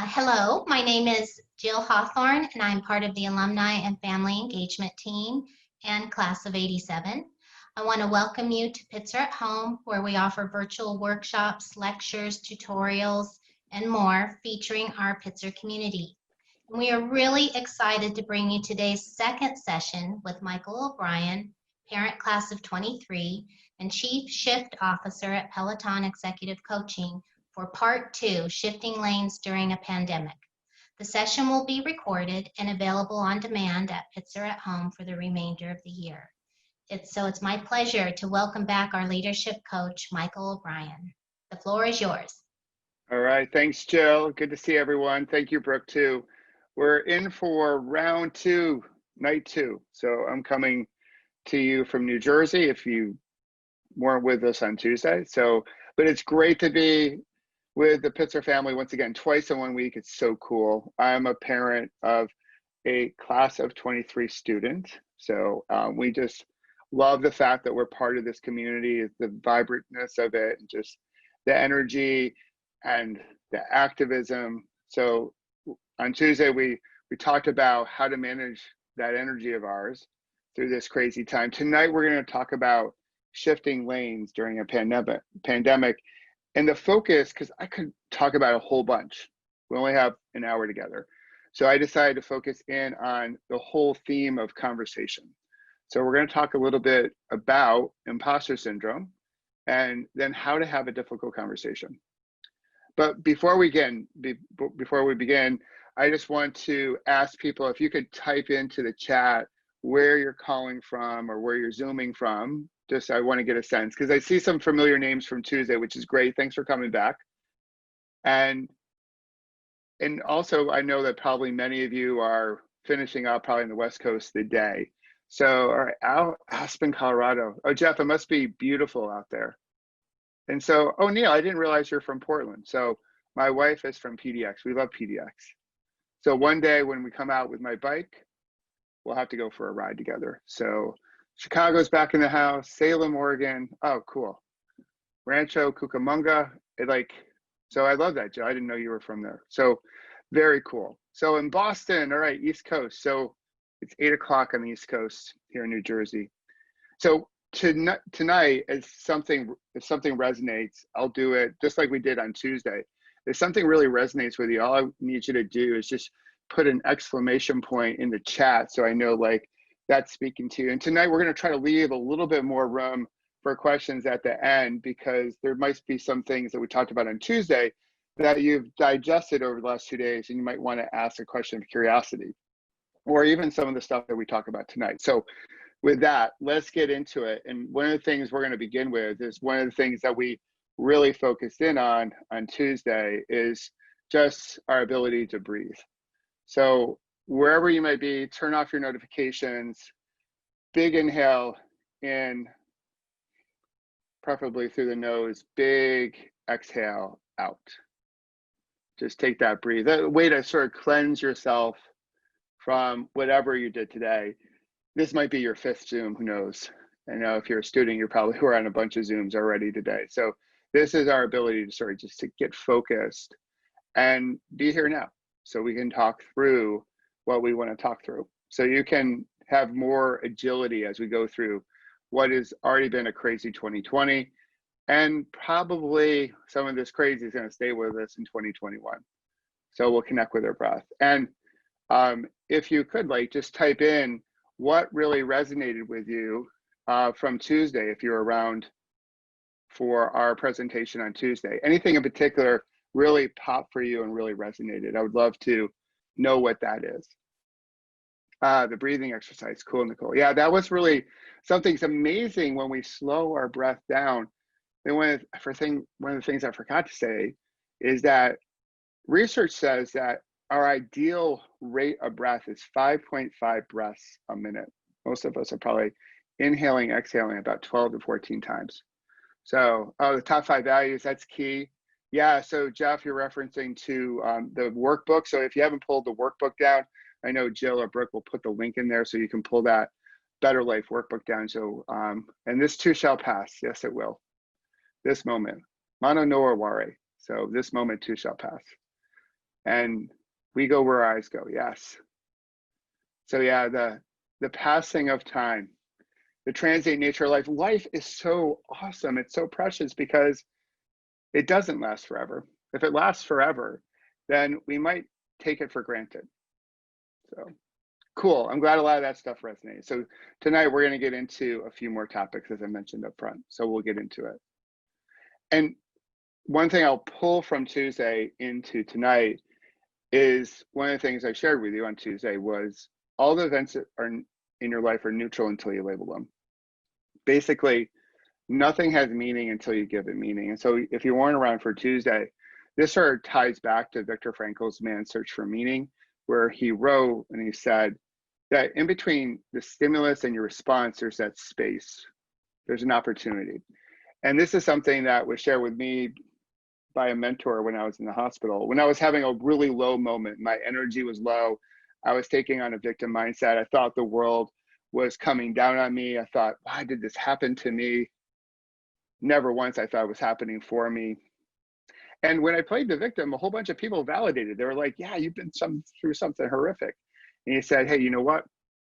Hello, my name is Jill Hawthorne, and I'm part of the Alumni and Family Engagement Team and Class of '87. I want to welcome you to Pitzer at Home, where we offer virtual workshops, lectures, tutorials, and more featuring our Pitzer community. And we are really excited to bring you today's second session with Michael O'Brien, parent class of 23 and Chief Shift Officer at Peloton Executive Coaching, for part 2, Shifting Lanes During a Pandemic. The session will be recorded and available on demand at Pitzer at Home for the remainder of the year. It's my pleasure to welcome back our leadership coach, Michael O'Brien. The floor is yours. All right, thanks, Jill. Good to see everyone. Thank you, Brooke, too. We're in for round 2, night 2. So I'm coming to you from New Jersey if you weren't with us on Tuesday. But it's great to be with the Pitzer family once again, twice in 1 week. It's so cool. I'm a parent of a class of 23 student. So we just love the fact that we're part of this community, the vibrantness of it, and just the energy and the activism. So on Tuesday, we talked about how to manage that energy of ours through this crazy time. Tonight, we're going to talk about shifting lanes during a pandemic. And the focus, because I could talk about a whole bunch. We only have an hour together. So I decided to focus in on the whole theme of conversation. So we're going to talk a little bit about imposter syndrome and then how to have a difficult conversation. But before we begin, I just want to ask people if you could type into the chat where you're calling from or where you're Zooming from. Just I want to get a sense, because I see some familiar names from Tuesday, which is great. Thanks for coming back. And also, I know that probably many of you are finishing up probably on the West Coast today. So, all right, Aspen, Colorado. Oh, Jeff, it must be beautiful out there. And so, oh, Neil, I didn't realize you're from Portland. So my wife is from PDX. We love PDX. So one day when we come out with my bike, we'll have to go for a ride together. So Chicago's back in the house, Salem, Oregon. Oh, cool. Rancho Cucamonga. So I love that, Joe. I didn't know you were from there. So very cool. So in Boston, all right, East Coast. So it's 8 o'clock on the East Coast here in New Jersey. So tonight, if something resonates, I'll do it just like we did on Tuesday. If something really resonates with you, all I need you to do is just put an exclamation point in the chat so I know that's speaking to you. And tonight we're going to try to leave a little bit more room for questions at the end, because there might be some things that we talked about on Tuesday that you've digested over the last 2 days, and you might want to ask a question of curiosity, or even some of the stuff that we talk about tonight. So with that, let's get into it. And one of the things we're going to begin with is one of the things that we really focused in on Tuesday is just our ability to breathe. So wherever you might be, turn off your notifications, big inhale in, preferably through the nose, big exhale out. Just take that breathe. A way to sort of cleanse yourself from whatever you did today. This might be your 5th Zoom, who knows? I know if you're a student, you're probably on a bunch of Zooms already today. So this is our ability to sort of just to get focused and be here now, so we can talk through what we want to talk through. So you can have more agility as we go through what has already been a crazy 2020, and probably some of this crazy is going to stay with us in 2021. So we'll connect with our breath. And if you could just type in what really resonated with you from Tuesday, if you're around for our presentation on Tuesday. Anything in particular really popped for you and really resonated. I would love to know what that is. The breathing exercise, cool, Nicole. Yeah, that was really something's amazing when we slow our breath down. And one of the things I forgot to say is that research says that our ideal rate of breath is 5.5 breaths a minute. Most of us are probably inhaling, exhaling about 12 to 14 times. So, the top 5 values, that's key. Yeah, so Jeff, you're referencing to the workbook. So if you haven't pulled the workbook down, I know Jill or Brooke will put the link in there so you can pull that Better Life workbook down. So, and this too shall pass. Yes, it will. This moment, mano no ware. So this moment too shall pass. And we go where our eyes go, yes. So yeah, the passing of time, the transient nature of life. Life is so awesome. It's so precious because it doesn't last forever. If it lasts forever, then we might take it for granted. So cool. I'm glad a lot of that stuff resonates. So tonight we're going to get into a few more topics, as I mentioned up front. So we'll get into it. And one thing I'll pull from Tuesday into tonight is one of the things I shared with you on Tuesday was all the events that are in your life are neutral until you label them. Basically, nothing has meaning until you give it meaning. And so if you weren't around for Tuesday, this sort of ties back to Viktor Frankl's Man's Search for Meaning, where he wrote and he said that in between the stimulus and your response, there's that space. There's an opportunity. And this is something that was shared with me by a mentor when I was in the hospital. When I was having a really low moment, my energy was low. I was taking on a victim mindset. I thought the world was coming down on me. I thought, why did this happen to me? Never once I thought it was happening for me. And when I played the victim, a whole bunch of people validated. They were like, yeah, you've been through something horrific. And he said, hey, you know what?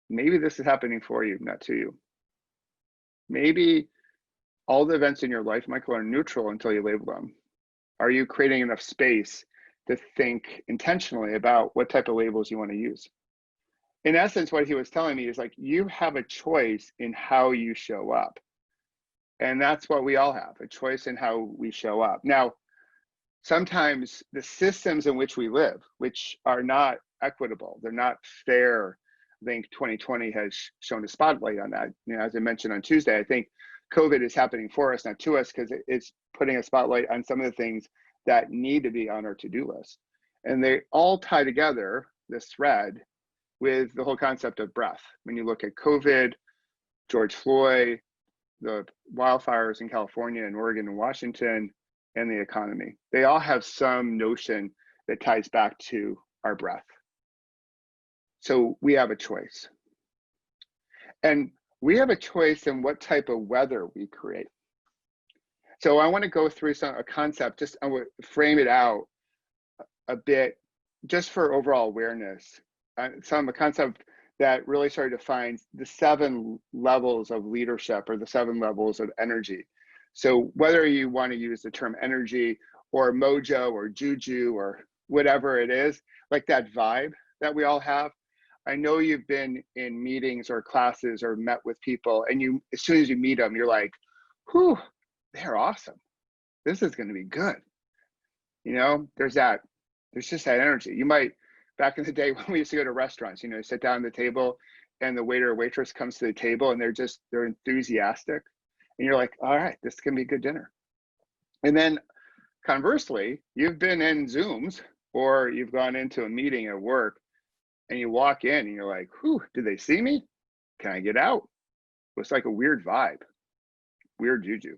Maybe this is happening for you, not to you. Maybe all the events in your life, Michael, are neutral until you label them. Are you creating enough space to think intentionally about what type of labels you want to use? In essence, what he was telling me is like, you have a choice in how you show up. And that's what we all have, a choice in how we show up. Now, sometimes the systems in which we live, which are not equitable, they're not fair. I think 2020 has shown a spotlight on that. You know, as I mentioned on Tuesday, I think COVID is happening for us, not to us, because it's putting a spotlight on some of the things that need to be on our to-do list. And they all tie together, this thread, with the whole concept of breath. When you look at COVID, George Floyd, the wildfires in California and Oregon and Washington, and the economy, they all have some notion that ties back to our breath. So we have a choice. And we have a choice in what type of weather we create. So I want to go through a concept, just I would frame it out a bit, just for overall awareness. A concept that really sort of defines the 7 levels of leadership or the 7 levels of energy. So whether you want to use the term energy or mojo or juju or whatever it is, like that vibe that we all have. I know you've been in meetings or classes or met with people, and you, as soon as you meet them, you're like, whew, they're awesome. This is going to be good. You know, there's just that energy. You might, back in the day when we used to go to restaurants, you know, sit down at the table and the waiter or waitress comes to the table and they're enthusiastic. And you're like, all right, this can be a good dinner. And then conversely, you've been in Zooms or you've gone into a meeting at work and you walk in and you're like, whew, did they see me? Can I get out? It's like a weird vibe, weird juju.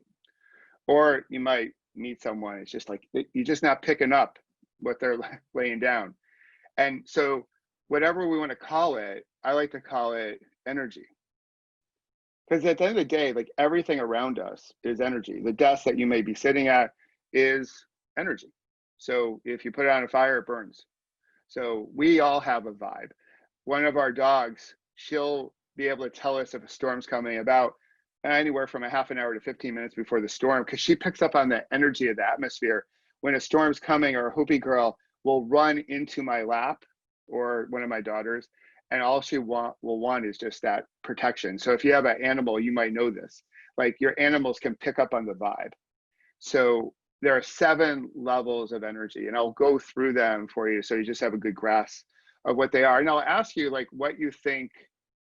Or you might meet someone, it's just like, you're just not picking up what they're laying down. And so whatever we want to call it, I like to call it energy. Because at the end of the day, like everything around us is energy. The desk that you may be sitting at is energy. So if you put it on a fire, it burns. So we all have a vibe. One of our dogs, she'll be able to tell us if a storm's coming about anywhere from a half an hour to 15 minutes before the storm, because she picks up on the energy of the atmosphere. When a storm's coming, or a Hoopy girl will run into my lap or one of my daughters, and all she will want is just that protection. So if you have an animal, you might know this, like your animals can pick up on the vibe. So there are 7 levels of energy, and I'll go through them for you so you just have a good grasp of what they are. And I'll ask you like what you think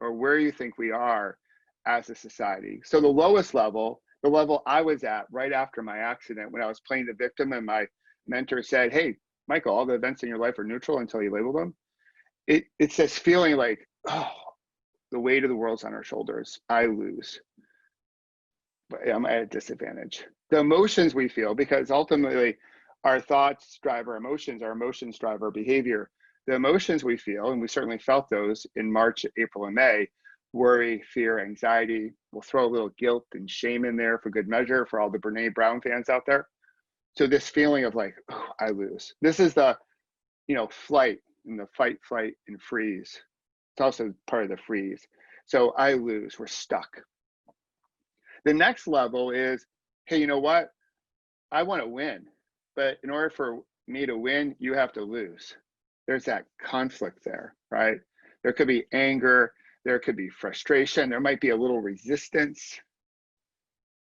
or where you think we are as a society. So the lowest level, the level I was at right after my accident, when I was playing the victim and my mentor said, hey, Michael, all the events in your life are neutral until you label them. It's this feeling like, oh, the weight of the world's on our shoulders. I lose. But I'm at a disadvantage. The emotions we feel, because ultimately our thoughts drive our emotions drive our behavior. The emotions we feel, and we certainly felt those in March, April, and May, worry, fear, anxiety. We'll throw a little guilt and shame in there for good measure for all the Brene Brown fans out there. So this feeling of like, oh, I lose. This is the flight and the fight, flight, and freeze. It's also part of the freeze. So I lose, we're stuck. The next level is, hey, you know what? I want to win, but in order for me to win, you have to lose. There's that conflict there, right? There could be anger, there could be frustration, there might be a little resistance.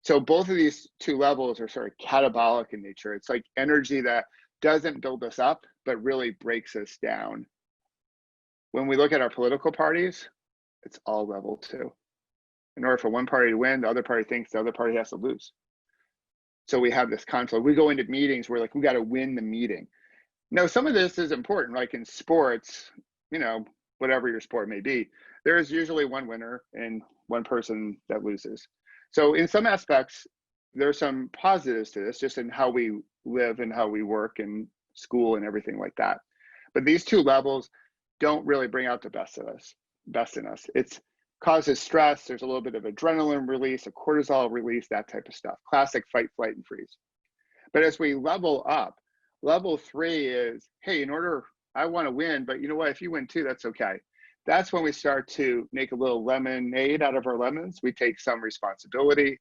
So both of these two levels are sort of catabolic in nature. It's like energy that doesn't build us up, but really breaks us down. When we look at our political parties, it's all level 2. In order for one party to win, the other party thinks the other party has to lose. So we have this conflict. We go into meetings where, like, we got to win the meeting. Now, some of this is important, like in sports, whatever your sport may be, there is usually one winner and one person that loses. So in some aspects, there's some positives to this, just in how we live and how we work and school and everything like that. But these two levels don't really bring out the best in us. It causes stress. There's a little bit of adrenaline release, a cortisol release, that type of stuff. Classic fight, flight, and freeze. But as we level up, level 3 is, hey, I want to win, but you know what? If you win too, that's okay. That's when we start to make a little lemonade out of our lemons. We take some responsibility.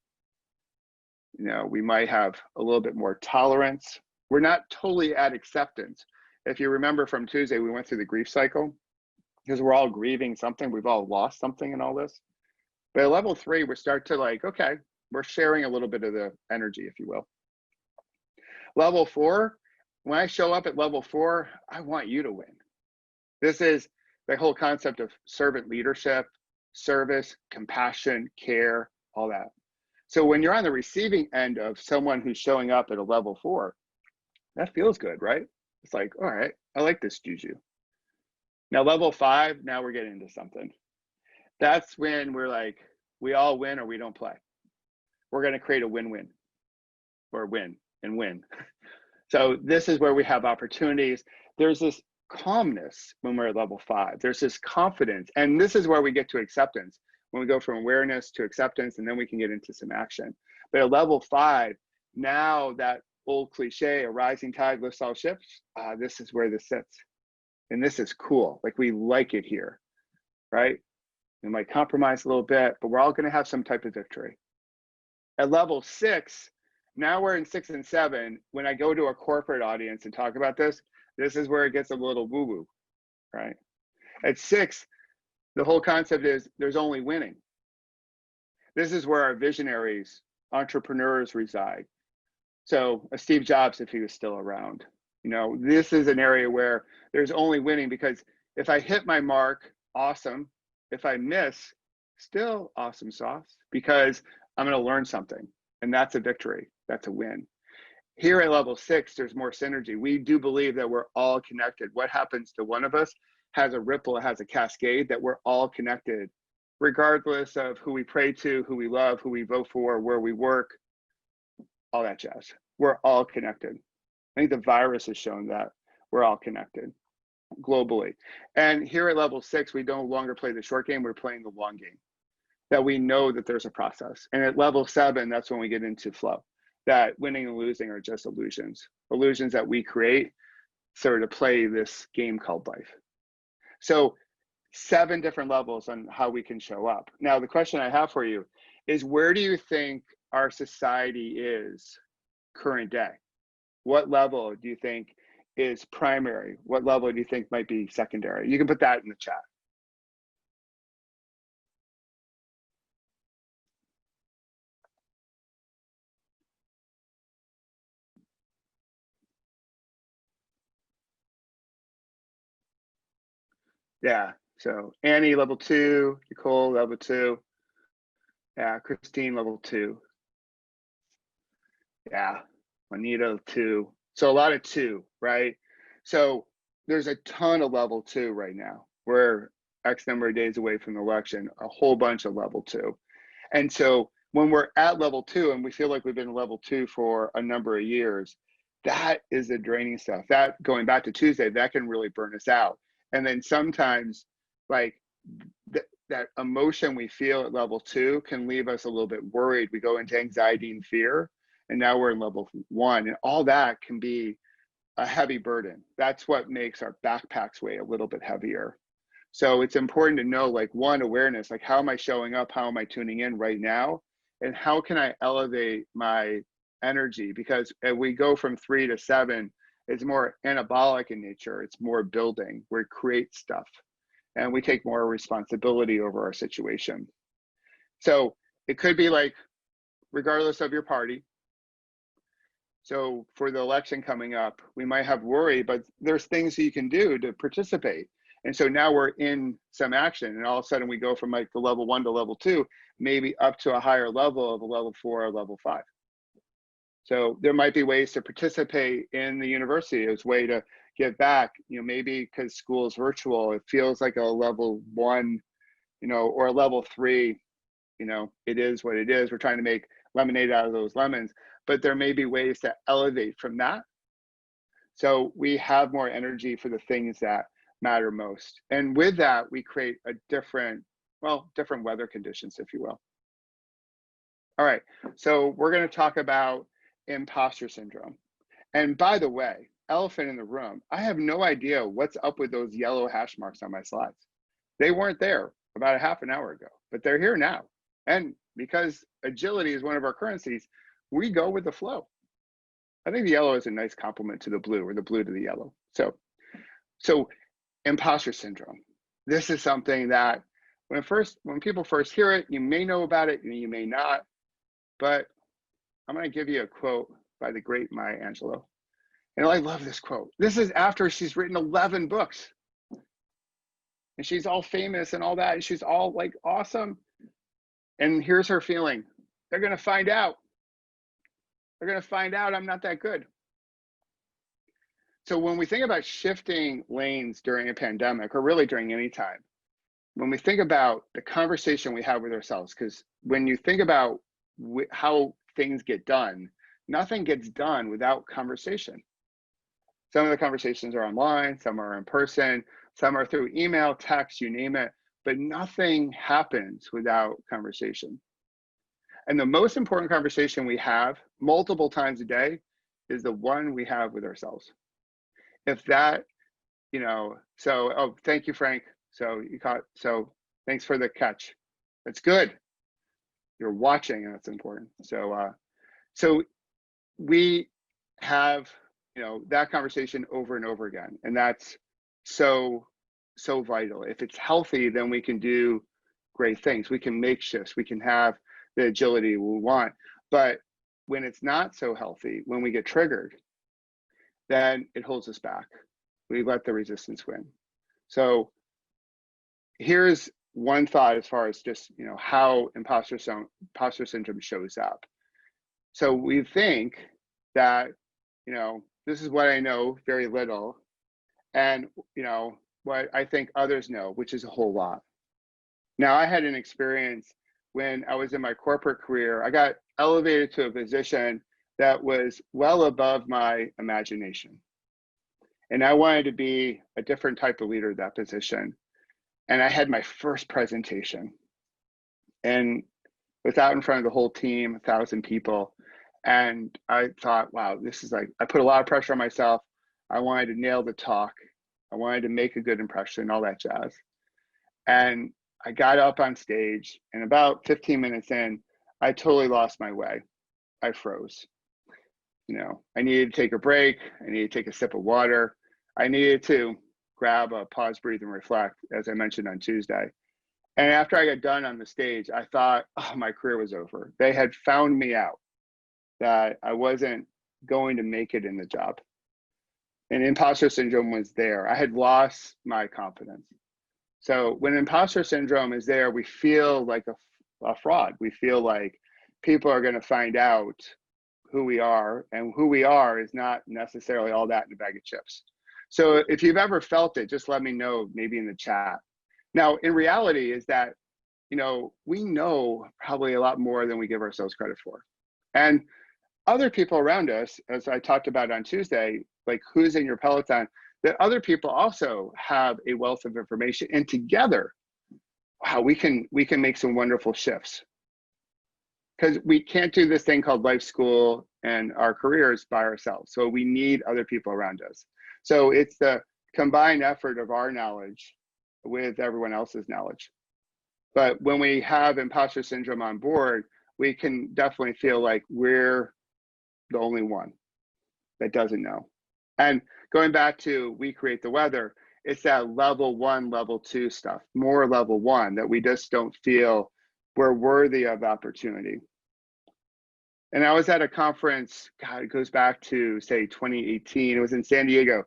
We might have a little bit more tolerance. We're not totally at acceptance. If you remember from Tuesday, we went through the grief cycle because we're all grieving something. We've all lost something in all this. But at level 3, we start to okay, we're sharing a little bit of the energy, if you will. Level 4, when I show up at level 4, I want you to win. This is the whole concept of servant leadership, service, compassion, care, all that. So when you're on the receiving end of someone who's showing up at a level 4, that feels good, right? It's like, all right, I like this juju. Now, level 5, now we're getting into something. That's when we're like, we all win or we don't play. We're going to create a win-win, or win and win. So this is where we have opportunities. There's this calmness when we're at level 5. There's this confidence. And this is where we get to acceptance. When we go from awareness to acceptance, and then we can get into some action. But at level 5, now that old cliche, a rising tide lifts all ships, this is where this sits. And this is cool. Like, we like it here, right? We might compromise a little bit, but we're all going to have some type of victory. At level 6, now we're in 6 and 7. When I go to a corporate audience and talk about this is where it gets a little woo-woo, right? At 6, the whole concept is there's only winning. This is where our visionaries, entrepreneurs reside. So Steve Jobs, if he was still around, this is an area where there's only winning, because if I hit my mark, awesome. If I miss, still awesome sauce, because I'm going to learn something, and that's a victory. That's a win. Here at level 6, there's more synergy. We do believe that we're all connected. What happens to one of us has a ripple, it has a cascade, that we're all connected, regardless of who we pray to, who we love, who we vote for, where we work, all that jazz. We're all connected. I think the virus has shown that we're all connected globally. And here at level 6, we no longer play the short game, we're playing the long game. That we know that there's a process. And at level 7, that's when we get into flow. That winning and losing are just illusions that we create sort of to play this game called life. So 7 different levels on how we can show up. Now, the question I have for you is, where do you think our society is current day? What level do you think is primary? What level do you think might be secondary? You can put that in the chat. Yeah, so Annie, level 2, Nicole, level 2. Yeah, Christine, level 2. Yeah, Juanita, 2. So a lot of 2, right? So there's a ton of level 2 right now. We're X number of days away from the election, a whole bunch of level 2. And so when we're at level 2 and we feel like we've been level 2 for a number of years, that is the draining stuff. That, going back to Tuesday, that can really burn us out. And then sometimes, like, that emotion we feel at level 2 can leave us a little bit worried. We go into anxiety and fear, and now we're in level 1, and all that can be a heavy burden. That's what makes our backpacks weigh a little bit heavier. So it's important to know, like, one, awareness, like, how am I showing up? How am I tuning in right now? And how can I elevate my energy? Because as we go from 3 to 7, it's more anabolic in nature. It's more building. We create stuff and we take more responsibility over our situation. So it could be like, regardless of your party. So for the election coming up, we might have worry, but there's things that you can do to participate. And so now we're in some action, and all of a sudden we go from like the level 1 to level 2, maybe up to a higher level of a level 4 or level 5. So there might be ways to participate in the university as a way to give back, maybe because school is virtual, it feels like a level 1, or a level 3, it is what it is. We're trying to make lemonade out of those lemons, but there may be ways to elevate from that. So we have more energy for the things that matter most. And with that, we create a different weather conditions, if you will. All right, so we're going to talk about imposter syndrome. And by the way, elephant in the room, I have no idea what's up with those yellow hash marks on my slides. They weren't there about a half an hour ago, but they're here now. And because agility is one of our currencies, we go with the flow. I think the yellow is a nice complement to the blue, or the blue to the yellow. So imposter syndrome. This is something that when people first hear it, you may know about it, you may not, but I'm going to give you a quote by the great Maya Angelou. And I love this quote. This is after she's written 11 books. And she's all famous and all that, and she's all like awesome. And here's her feeling. They're going to find out. They're going to find out I'm not that good. So when we think about shifting lanes during a pandemic, or really during any time, when we think about the conversation we have with ourselves, because when you think about how things get done, nothing gets done without conversation. Some of the conversations are online, some are in person, some are through email, text, you name it, but nothing happens without conversation. And the most important conversation we have multiple times a day is the one we have with ourselves. If that, thank you, Frank. So thanks for the catch. That's good. You're watching, and that's important. So we have, that conversation over and over again. And that's so vital. If it's healthy, then we can do great things. We can make shifts. We can have the agility we want. But when it's not so healthy, when we get triggered, then it holds us back. We let the resistance win. So here's one thought as far as just, how imposter syndrome shows up. So we think that, this is what I know, very little, and, what I think others know, which is a whole lot. Now, I had an experience when I was in my corporate career. I got elevated to a position that was well above my imagination. And I wanted to be a different type of leader at that position. And I had my first presentation, and was out in front of the whole team, 1,000 people. And I thought, wow, this is like, I put a lot of pressure on myself. I wanted to nail the talk. I wanted to make a good impression, all that jazz. And I got up on stage, and about 15 minutes in, I totally lost my way. I froze. I needed to take a break. I needed to take a sip of water. I needed to grab a pause, breathe, and reflect, as I mentioned on Tuesday. And after I got done on the stage, I thought, oh, my career was over. They had found me out, that I wasn't going to make it in the job. And imposter syndrome was there. I had lost my confidence. So when imposter syndrome is there, we feel like a fraud. We feel like people are going to find out who we are, and who we are is not necessarily all that in a bag of chips. So if you've ever felt it, just let me know, maybe in the chat. Now, in reality is that, we know probably a lot more than we give ourselves credit for. And other people around us, as I talked about on Tuesday, like who's in your Peloton, that other people also have a wealth of information, and together, wow, we can make some wonderful shifts. because we can't do this thing called life school and our careers by ourselves. So we need other people around us. So it's the combined effort of our knowledge with everyone else's knowledge. But when we have imposter syndrome on board, we can definitely feel like we're the only one that doesn't know. And going back to we create the weather, it's that level 1, level 2 stuff, more level 1, that we just don't feel we're worthy of opportunity. And I was at a conference, God, it goes back to say 2018. It was in San Diego.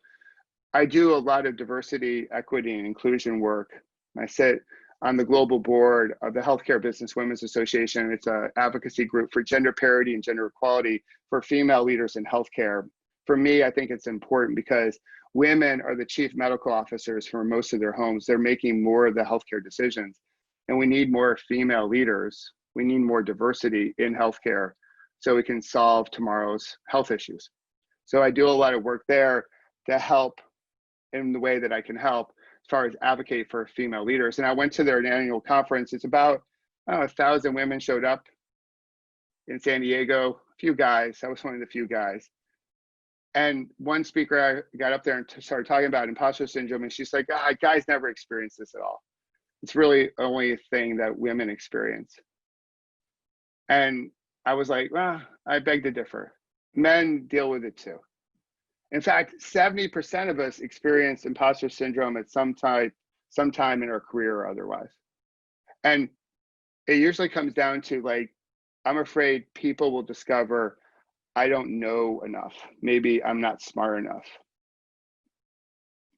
I do a lot of diversity, equity, and inclusion work. I sit on the global board of the Healthcare Business Women's Association. It's an advocacy group for gender parity and gender equality for female leaders in healthcare. For me, I think it's important because women are the chief medical officers for most of their homes. They're making more of the healthcare decisions. And we need more female leaders. We need more diversity in healthcare so we can solve tomorrow's health issues. So I do a lot of work there to help in the way that I can help as far as advocate for female leaders. And I went to their annual conference. It's about 1,000 women showed up in San Diego, a few guys. I was one of the few guys. And one speaker, I got up there and started talking about imposter syndrome. And she's like, guys never experience this at all. It's really only a thing that women experience. And I was like, well, I beg to differ. Men deal with it too. In fact, 70% of us experience imposter syndrome at some time in our career or otherwise. And it usually comes down to like, I'm afraid people will discover I don't know enough. Maybe I'm not smart enough.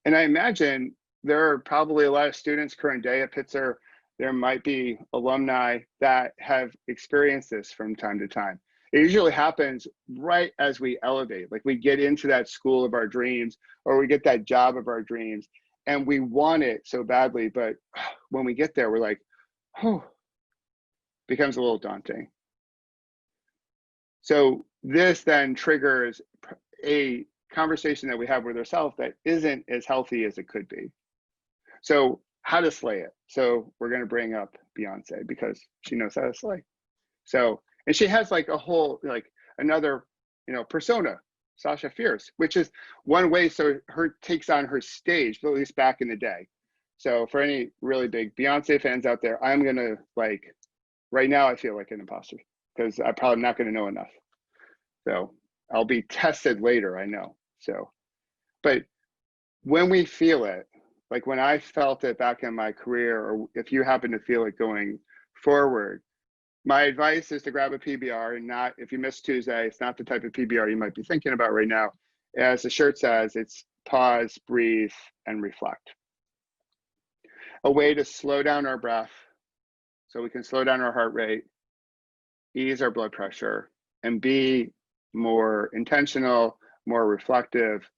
And I imagine there are probably a lot of students current day at Pitzer. There might be alumni that have experienced this from time to time. It usually happens right as we elevate, like we get into that school of our dreams or we get that job of our dreams and we want it so badly. But when we get there, we're like, oh, becomes a little daunting. So this then triggers a conversation that we have with ourselves that isn't as healthy as it could be. So how to slay it. So we're going to bring up Beyonce because she knows how to slay. So, and she has like a whole, like another, persona, Sasha Fierce, which is one way. So her takes on her stage, at least back in the day. So for any really big Beyonce fans out there, I'm going to like, right now I feel like an imposter because I'm probably not going to know enough. So I'll be tested later, I know. So, but when we feel it, like when I felt it back in my career, or if you happen to feel it going forward, my advice is to grab a PBR and not, if you miss Tuesday, it's not the type of PBR you might be thinking about right now. As the shirt says, it's pause, breathe, and reflect. A way to slow down our breath so we can slow down our heart rate, ease our blood pressure, and be more intentional, more reflective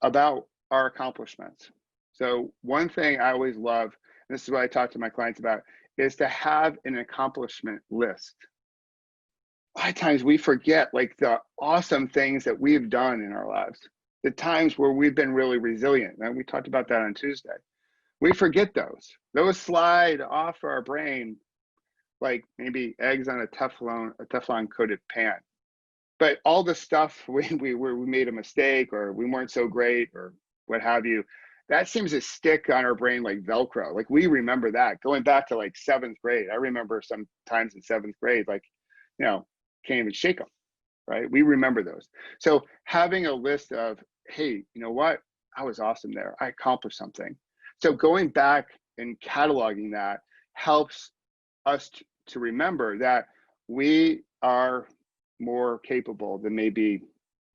about our accomplishments. So one thing I always love, and this is what I talk to my clients about, is to have an accomplishment list. A lot of times we forget like the awesome things that we've done in our lives, the times where we've been really resilient. And we talked about that on Tuesday. We forget those. Those slide off our brain like maybe eggs on a Teflon coated pan. But all the stuff when we made a mistake or we weren't so great or what have you, that seems to stick on our brain like Velcro. Like we remember that going back to like 7th grade. I remember some times in 7th grade, like, can't even shake them, right? We remember those. So having a list of, hey, you know what? I was awesome there. I accomplished something. So going back and cataloging that helps us to remember that we are more capable than maybe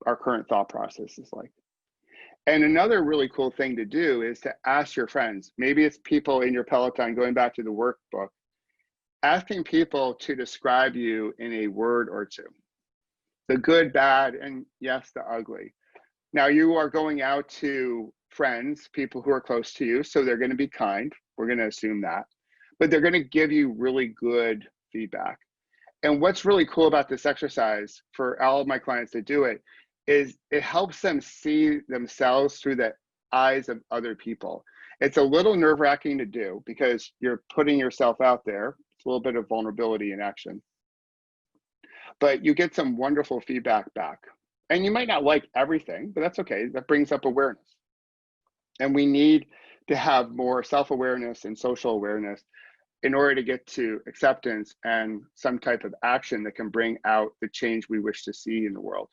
our current thought process is like. And another really cool thing to do is to ask your friends, maybe it's people in your Peloton, going back to the workbook, asking people to describe you in a word or two, the good, bad, and yes, the ugly. Now you are going out to friends, people who are close to you, so they're going to be kind. We're going to assume that, but they're going to give you really good feedback. And what's really cool about this exercise for all of my clients that do it is it helps them see themselves through the eyes of other people. It's a little nerve-wracking to do because you're putting yourself out there. It's a little bit of vulnerability in action. but you get some wonderful feedback back. And you might not like everything, but that's okay. That brings up awareness. And we need to have more self-awareness and social awareness in order to get to acceptance and some type of action that can bring out the change we wish to see in the world.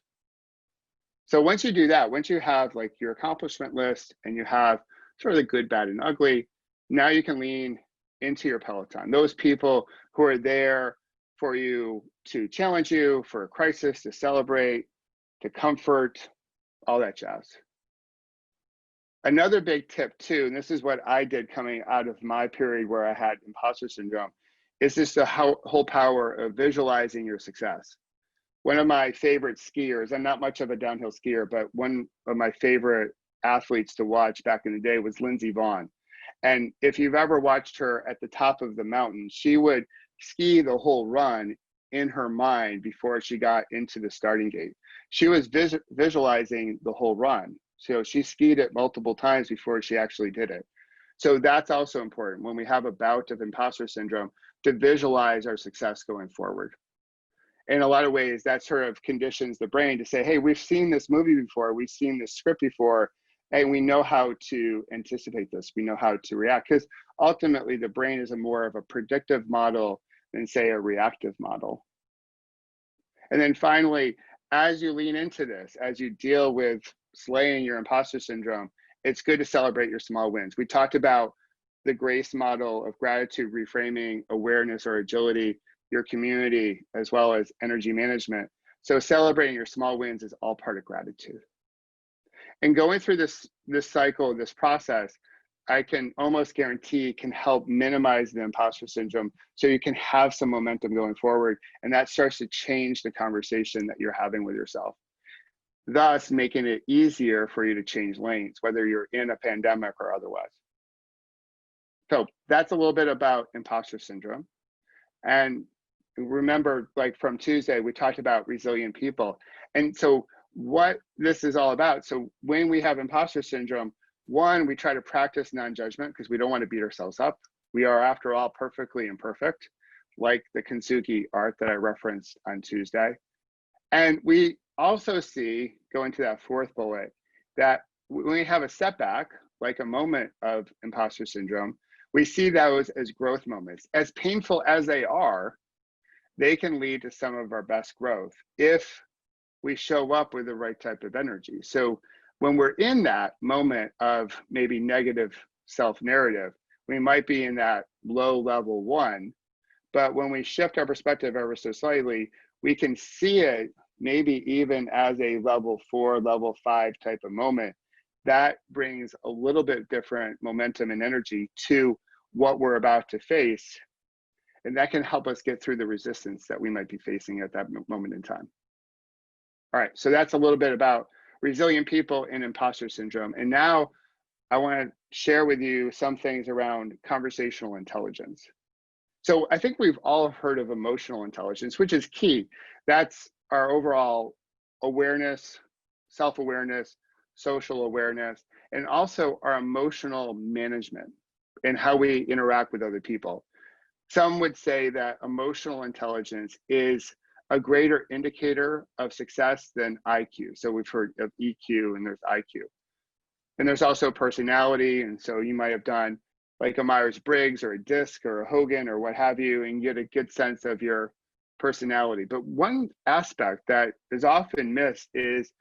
So once you do that, once you have like your accomplishment list and you have sort of the good, bad, and ugly, now you can lean into your Peloton. Those people who are there for you to challenge you, for a crisis, to celebrate, to comfort, all that jazz. Another big tip too, and this is what I did coming out of my period where I had imposter syndrome, is just the whole power of visualizing your success. One of my favorite skiers, I'm not much of a downhill skier, but one of my favorite athletes to watch back in the day was Lindsey Vonn. And if you've ever watched her at the top of the mountain, she would ski the whole run in her mind before she got into the starting gate. She was visualizing the whole run. So she skied it multiple times before she actually did it. So that's also important when we have a bout of imposter syndrome, to visualize our success going forward. In a lot of ways, that sort of conditions the brain to say, hey, we've seen this movie before, we've seen this script before, and we know how to anticipate this, we know how to react. Because ultimately, the brain is more of a predictive model than, say, a reactive model. And then finally, as you lean into this, as you deal with slaying your imposter syndrome, it's good to celebrate your small wins. We talked about the GRACE model of gratitude, reframing, awareness or agility, your community, as well as energy management. So celebrating your small wins is all part of gratitude. And going through this cycle, this process, I can almost guarantee can help minimize the imposter syndrome, so you can have some momentum going forward, and that starts to change the conversation that you're having with yourself, thus making it easier for you to change lanes, whether you're in a pandemic or otherwise. So that's a little bit about imposter syndrome. And remember, like from Tuesday, we talked about resilient people. And so what this is all about, so when we have imposter syndrome, one, we try to practice non-judgment because we don't want to beat ourselves up. We are, after all, perfectly imperfect, like the Kintsugi art that I referenced on Tuesday. And we also see, going to that fourth bullet, that when we have a setback, like a moment of imposter syndrome, we see those as growth moments. As painful as they are, they can lead to some of our best growth if we show up with the right type of energy. So when we're in that moment of maybe negative self-narrative, we might be in that low level one, but when we shift our perspective ever so slightly, we can see it maybe even as a level 4, level 5 type of moment. That brings a little bit different momentum and energy to what we're about to face. And that can help us get through the resistance that we might be facing at that moment in time. All right, so that's a little bit about resilient people and imposter syndrome. And now I want to share with you some things around conversational intelligence. So I think we've all heard of emotional intelligence, which is key. That's our overall awareness, self-awareness, social awareness, and also our emotional management and how we interact with other people. Some would say that emotional intelligence is a greater indicator of success than IQ. So we've heard of EQ and there's IQ. And there's also personality. And so you might have done like a Myers-Briggs or a DISC or a Hogan or what have you, and get a good sense of your personality. But one aspect that is often missed is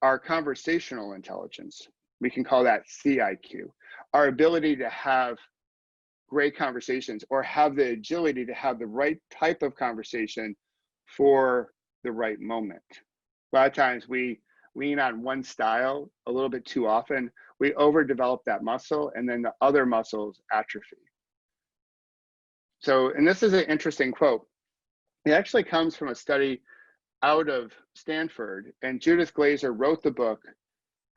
our conversational intelligence. We can call that CIQ, our ability to have great conversations or have the agility to have the right type of conversation for the right moment. A lot of times we lean on one style a little bit too often. We overdevelop that muscle and then the other muscles atrophy. So, and this is an interesting quote. It actually comes from a study out of Stanford, and Judith Glaser wrote the book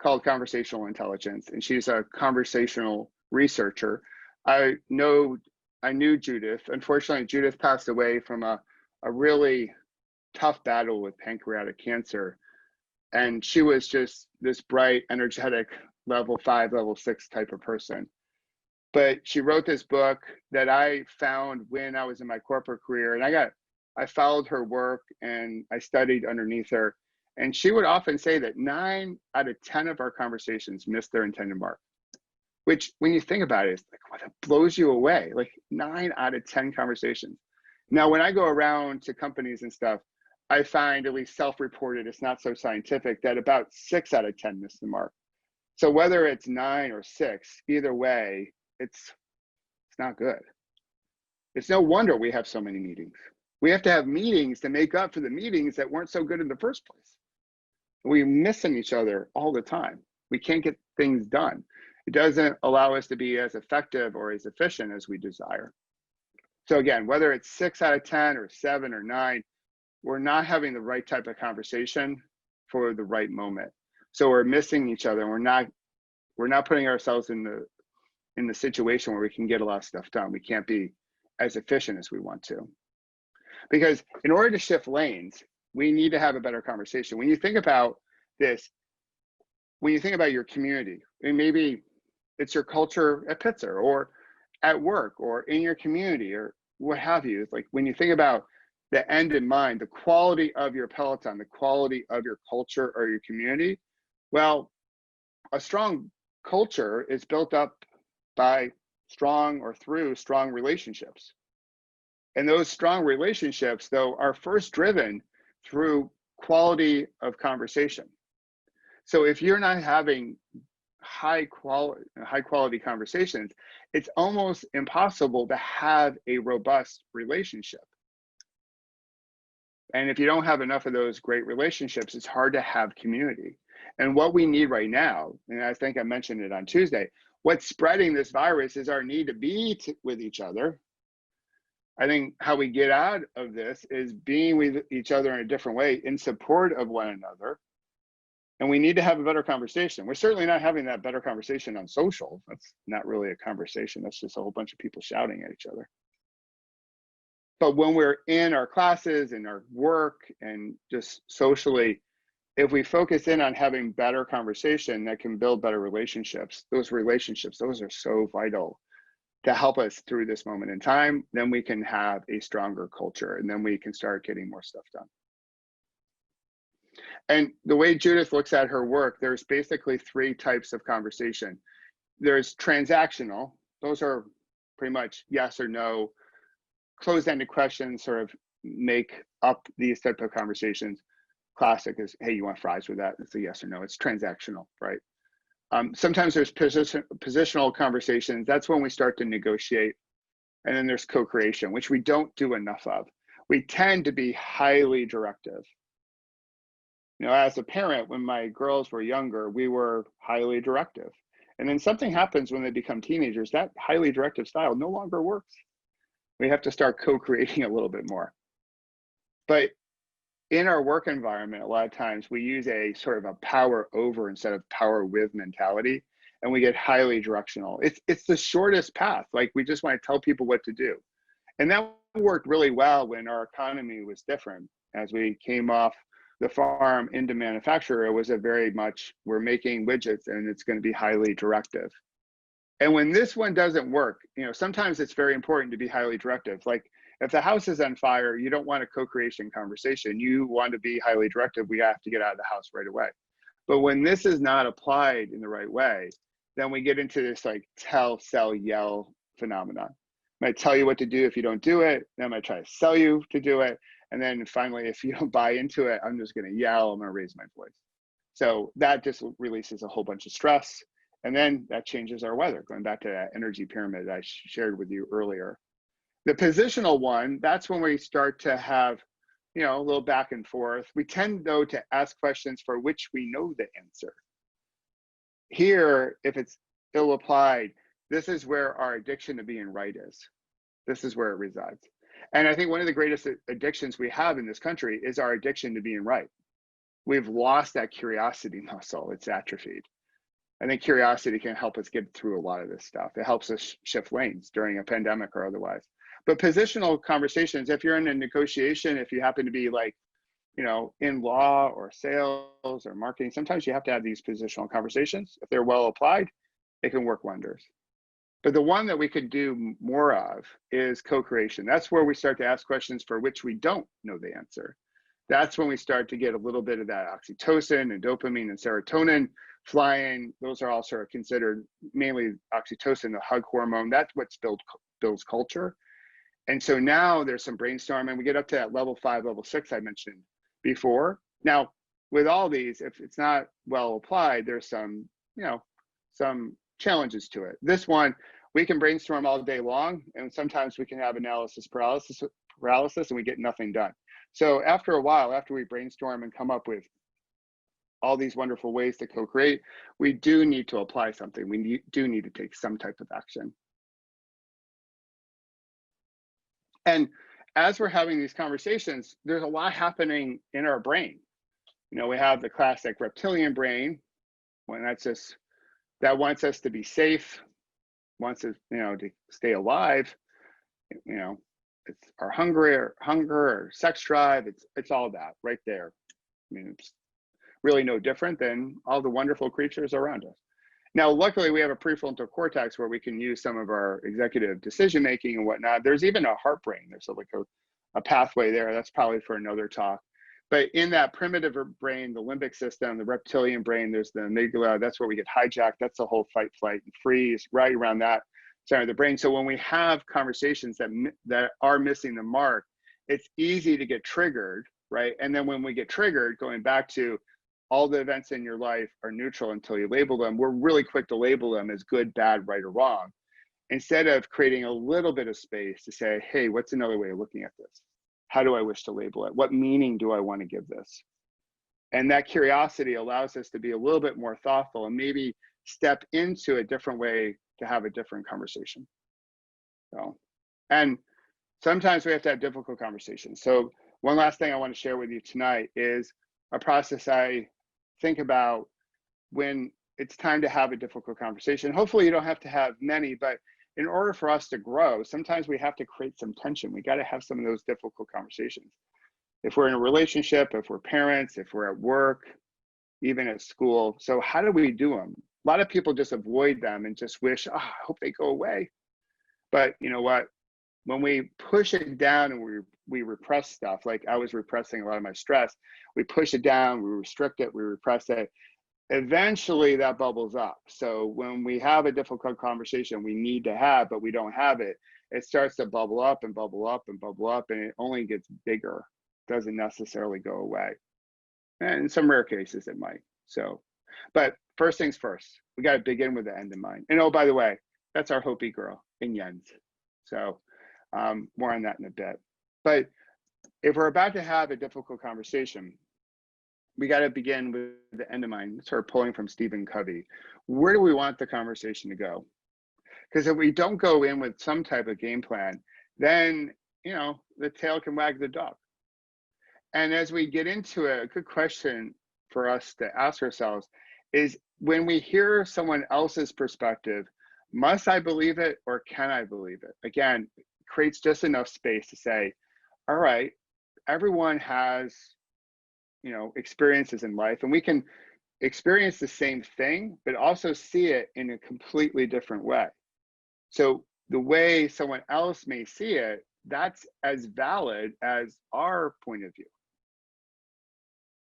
called Conversational Intelligence, and she's a conversational researcher. I knew Judith. Unfortunately, Judith passed away from a really tough battle with pancreatic cancer. And she was just this bright, energetic, level 5, level 6 type of person. But she wrote this book that I found when I was in my corporate career, and I got I followed her work and I studied underneath her. And she would often say that 9 out of 10 of our conversations missed their intended mark, which when you think about it, it's like, what, it blows you away. Like 9 out of 10 conversations. Now, when I go around to companies and stuff, I find, at least self-reported, it's not so scientific, that about 6 out of 10 miss the mark. So whether it's 9 or 6, either way, it's not good. It's no wonder we have so many meetings. We have to have meetings to make up for the meetings that weren't so good in the first place. We're missing each other all the time. We can't get things done. It doesn't allow us to be as effective or as efficient as we desire. So again, whether it's 6 out of 10 or 7 or 9, we're not having the right type of conversation for the right moment. So we're missing each other. And we're not putting ourselves in the situation where we can get a lot of stuff done. We can't be as efficient as we want to. Because in order to shift lanes, we need to have a better conversation. When you think about this, when you think about your community, and maybe it's your culture at Pitzer or at work or in your community or what have you, it's like when you think about the end in mind, the quality of your peloton, the quality of your culture or your community, well, a strong culture is built up by strong or through strong relationships. And those strong relationships, though, are first driven through quality of conversation. So if you're not having high quality conversations, it's almost impossible to have a robust relationship. And if you don't have enough of those great relationships, it's hard to have community. And what we need right now, and I think I mentioned it on Tuesday, what's spreading this virus is our need to be with each other. I think how we get out of this is being with each other in a different way, in support of one another. And we need to have a better conversation. We're certainly not having that better conversation on social. That's not really a conversation. That's just a whole bunch of people shouting at each other. But when we're in our classes and our work and just socially, if we focus in on having better conversation that can build better relationships, those are so vital to help us through this moment in time. Then we can have a stronger culture, and then we can start getting more stuff done. And the way Judith looks at her work, there's basically 3 types of conversation. There's transactional. Those are pretty much yes or no, closed-ended questions, sort of make up these type of conversations. Classic is, hey, you want fries with that? It's a yes or no. It's transactional, right? Sometimes there's positional conversations. That's when we start to negotiate. And then there's co-creation, which we don't do enough of. We tend to be highly directive. As a parent, when my girls were younger, we were highly directive. And then something happens when they become teenagers, that highly directive style no longer works. We have to start co-creating a little bit more. But in our work environment, a lot of times we use a sort of a power over instead of power with mentality, and we get highly directional. It's the shortest path. Like, we just want to tell people what to do. And that worked really well when our economy was different. As we came off the farm into manufacturer, it was a very much, we're making widgets and it's going to be highly directive. And when this one doesn't work, sometimes it's very important to be highly directive. Like, if the house is on fire, you don't want a co-creation conversation. You want to be highly directive. We have to get out of the house right away. But when this is not applied in the right way, then we get into this like tell, sell, yell phenomenon. I might tell you what to do if you don't do it. Then I might try to sell you to do it. And then finally, if you don't buy into it, I'm just going to yell. I'm going to raise my voice. So that just releases a whole bunch of stress. And then that changes our weather, going back to that energy pyramid I shared with you earlier. The positional one, that's when we start to have, a little back and forth. We tend, though, to ask questions for which we know the answer. Here, if it's ill applied, this is where our addiction to being right is. This is where it resides. And I think one of the greatest addictions we have in this country is our addiction to being right. We've lost that curiosity muscle. It's atrophied. I think curiosity can help us get through a lot of this stuff. It helps us shift lanes during a pandemic or otherwise. But positional conversations, if you're in a negotiation, if you happen to be like, in law or sales or marketing, sometimes you have to have these positional conversations. If they're well applied, it can work wonders. But the one that we could do more of is co-creation. That's where we start to ask questions for which we don't know the answer. That's when we start to get a little bit of that oxytocin and dopamine and serotonin flying. Those are all sort of considered, mainly oxytocin, the hug hormone. That's what builds culture. And so now there's some brainstorming. We get up to that level 5, level 6 I mentioned before. Now, with all these, if it's not well applied, there's some, some challenges to it. This one, we can brainstorm all day long, and sometimes we can have analysis paralysis, and we get nothing done. So after a while, after we brainstorm and come up with all these wonderful ways to co-create, we do need to apply something. We do need to take some type of action. And as we're having these conversations, there's a lot happening in our brain. We have the classic reptilian brain, when that wants us to be safe, wants us, to stay alive. It's our hunger or sex drive. It's all that right there. It's really no different than all the wonderful creatures around us. Now, luckily, we have a prefrontal cortex where we can use some of our executive decision making and whatnot. There's even a heart brain. There's like a pathway there. That's probably for another talk. But in that primitive brain, the limbic system, the reptilian brain, there's the amygdala. That's where we get hijacked. That's the whole fight, flight, and freeze right around that center of the brain. So when we have conversations that are missing the mark, it's easy to get triggered, right? And then when we get triggered, going back to all the events in your life are neutral until you label them. We're really quick to label them as good, bad, right, or wrong, instead of creating a little bit of space to say, hey, what's another way of looking at this? How do I wish to label it? What meaning do I want to give this? And that curiosity allows us to be a little bit more thoughtful and maybe step into a different way to have a different conversation. And sometimes we have to have difficult conversations. So one last thing I want to share with you tonight is a process I think about when it's time to have a difficult conversation. Hopefully you don't have to have many, but in order for us to grow, sometimes we have to create some tension. We got to have some of those difficult conversations. If we're in a relationship, if we're parents, if we're at work, even at school. So how do we do them? A lot of people just avoid them and just wish, I hope they go away. But you know what? When we push it down and we repress stuff, like I was repressing a lot of my stress, we push it down, we restrict it, we repress it. Eventually that bubbles up. So when we have a difficult conversation we need to have, but we don't have it, it starts to bubble up and bubble up and bubble up, and it only gets bigger. It doesn't necessarily go away. And in some rare cases it might. So, but first things first, we got to begin with the end in mind. And oh, by the way, that's our Hopi girl in Jens. So more on that in a bit. But if we're about to have a difficult conversation, we got to begin with the end in mind, sort of pulling from Stephen Covey. Where do we want the conversation to go? Because if we don't go in with some type of game plan, then, the tail can wag the dog. And as we get into it, a good question for us to ask ourselves is, when we hear someone else's perspective, must I believe it or can I believe it? Again, it creates just enough space to say, all right, everyone has experiences in life, and we can experience the same thing, but also see it in a completely different way. So the way someone else may see it, that's as valid as our point of view.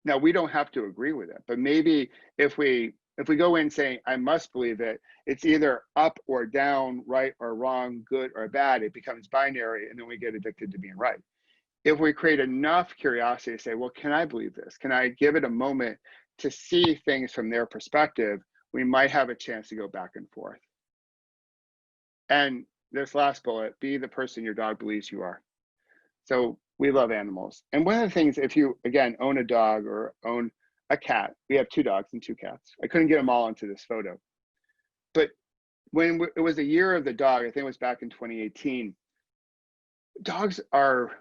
Now, we don't have to agree with it, but maybe if we go in saying, I must believe it, it's either up or down, right or wrong, good or bad, it becomes binary, and then we get addicted to being right. If we create enough curiosity to say, well, can I believe this? Can I give it a moment to see things from their perspective? We might have a chance to go back and forth. And this last bullet, be the person your dog believes you are. So we love animals. And one of the things, if you, again, own a dog or own a cat, we have 2 dogs and 2 cats. I couldn't get them all into this photo. But when it was a year of the dog, I think it was back in 2018, dogs are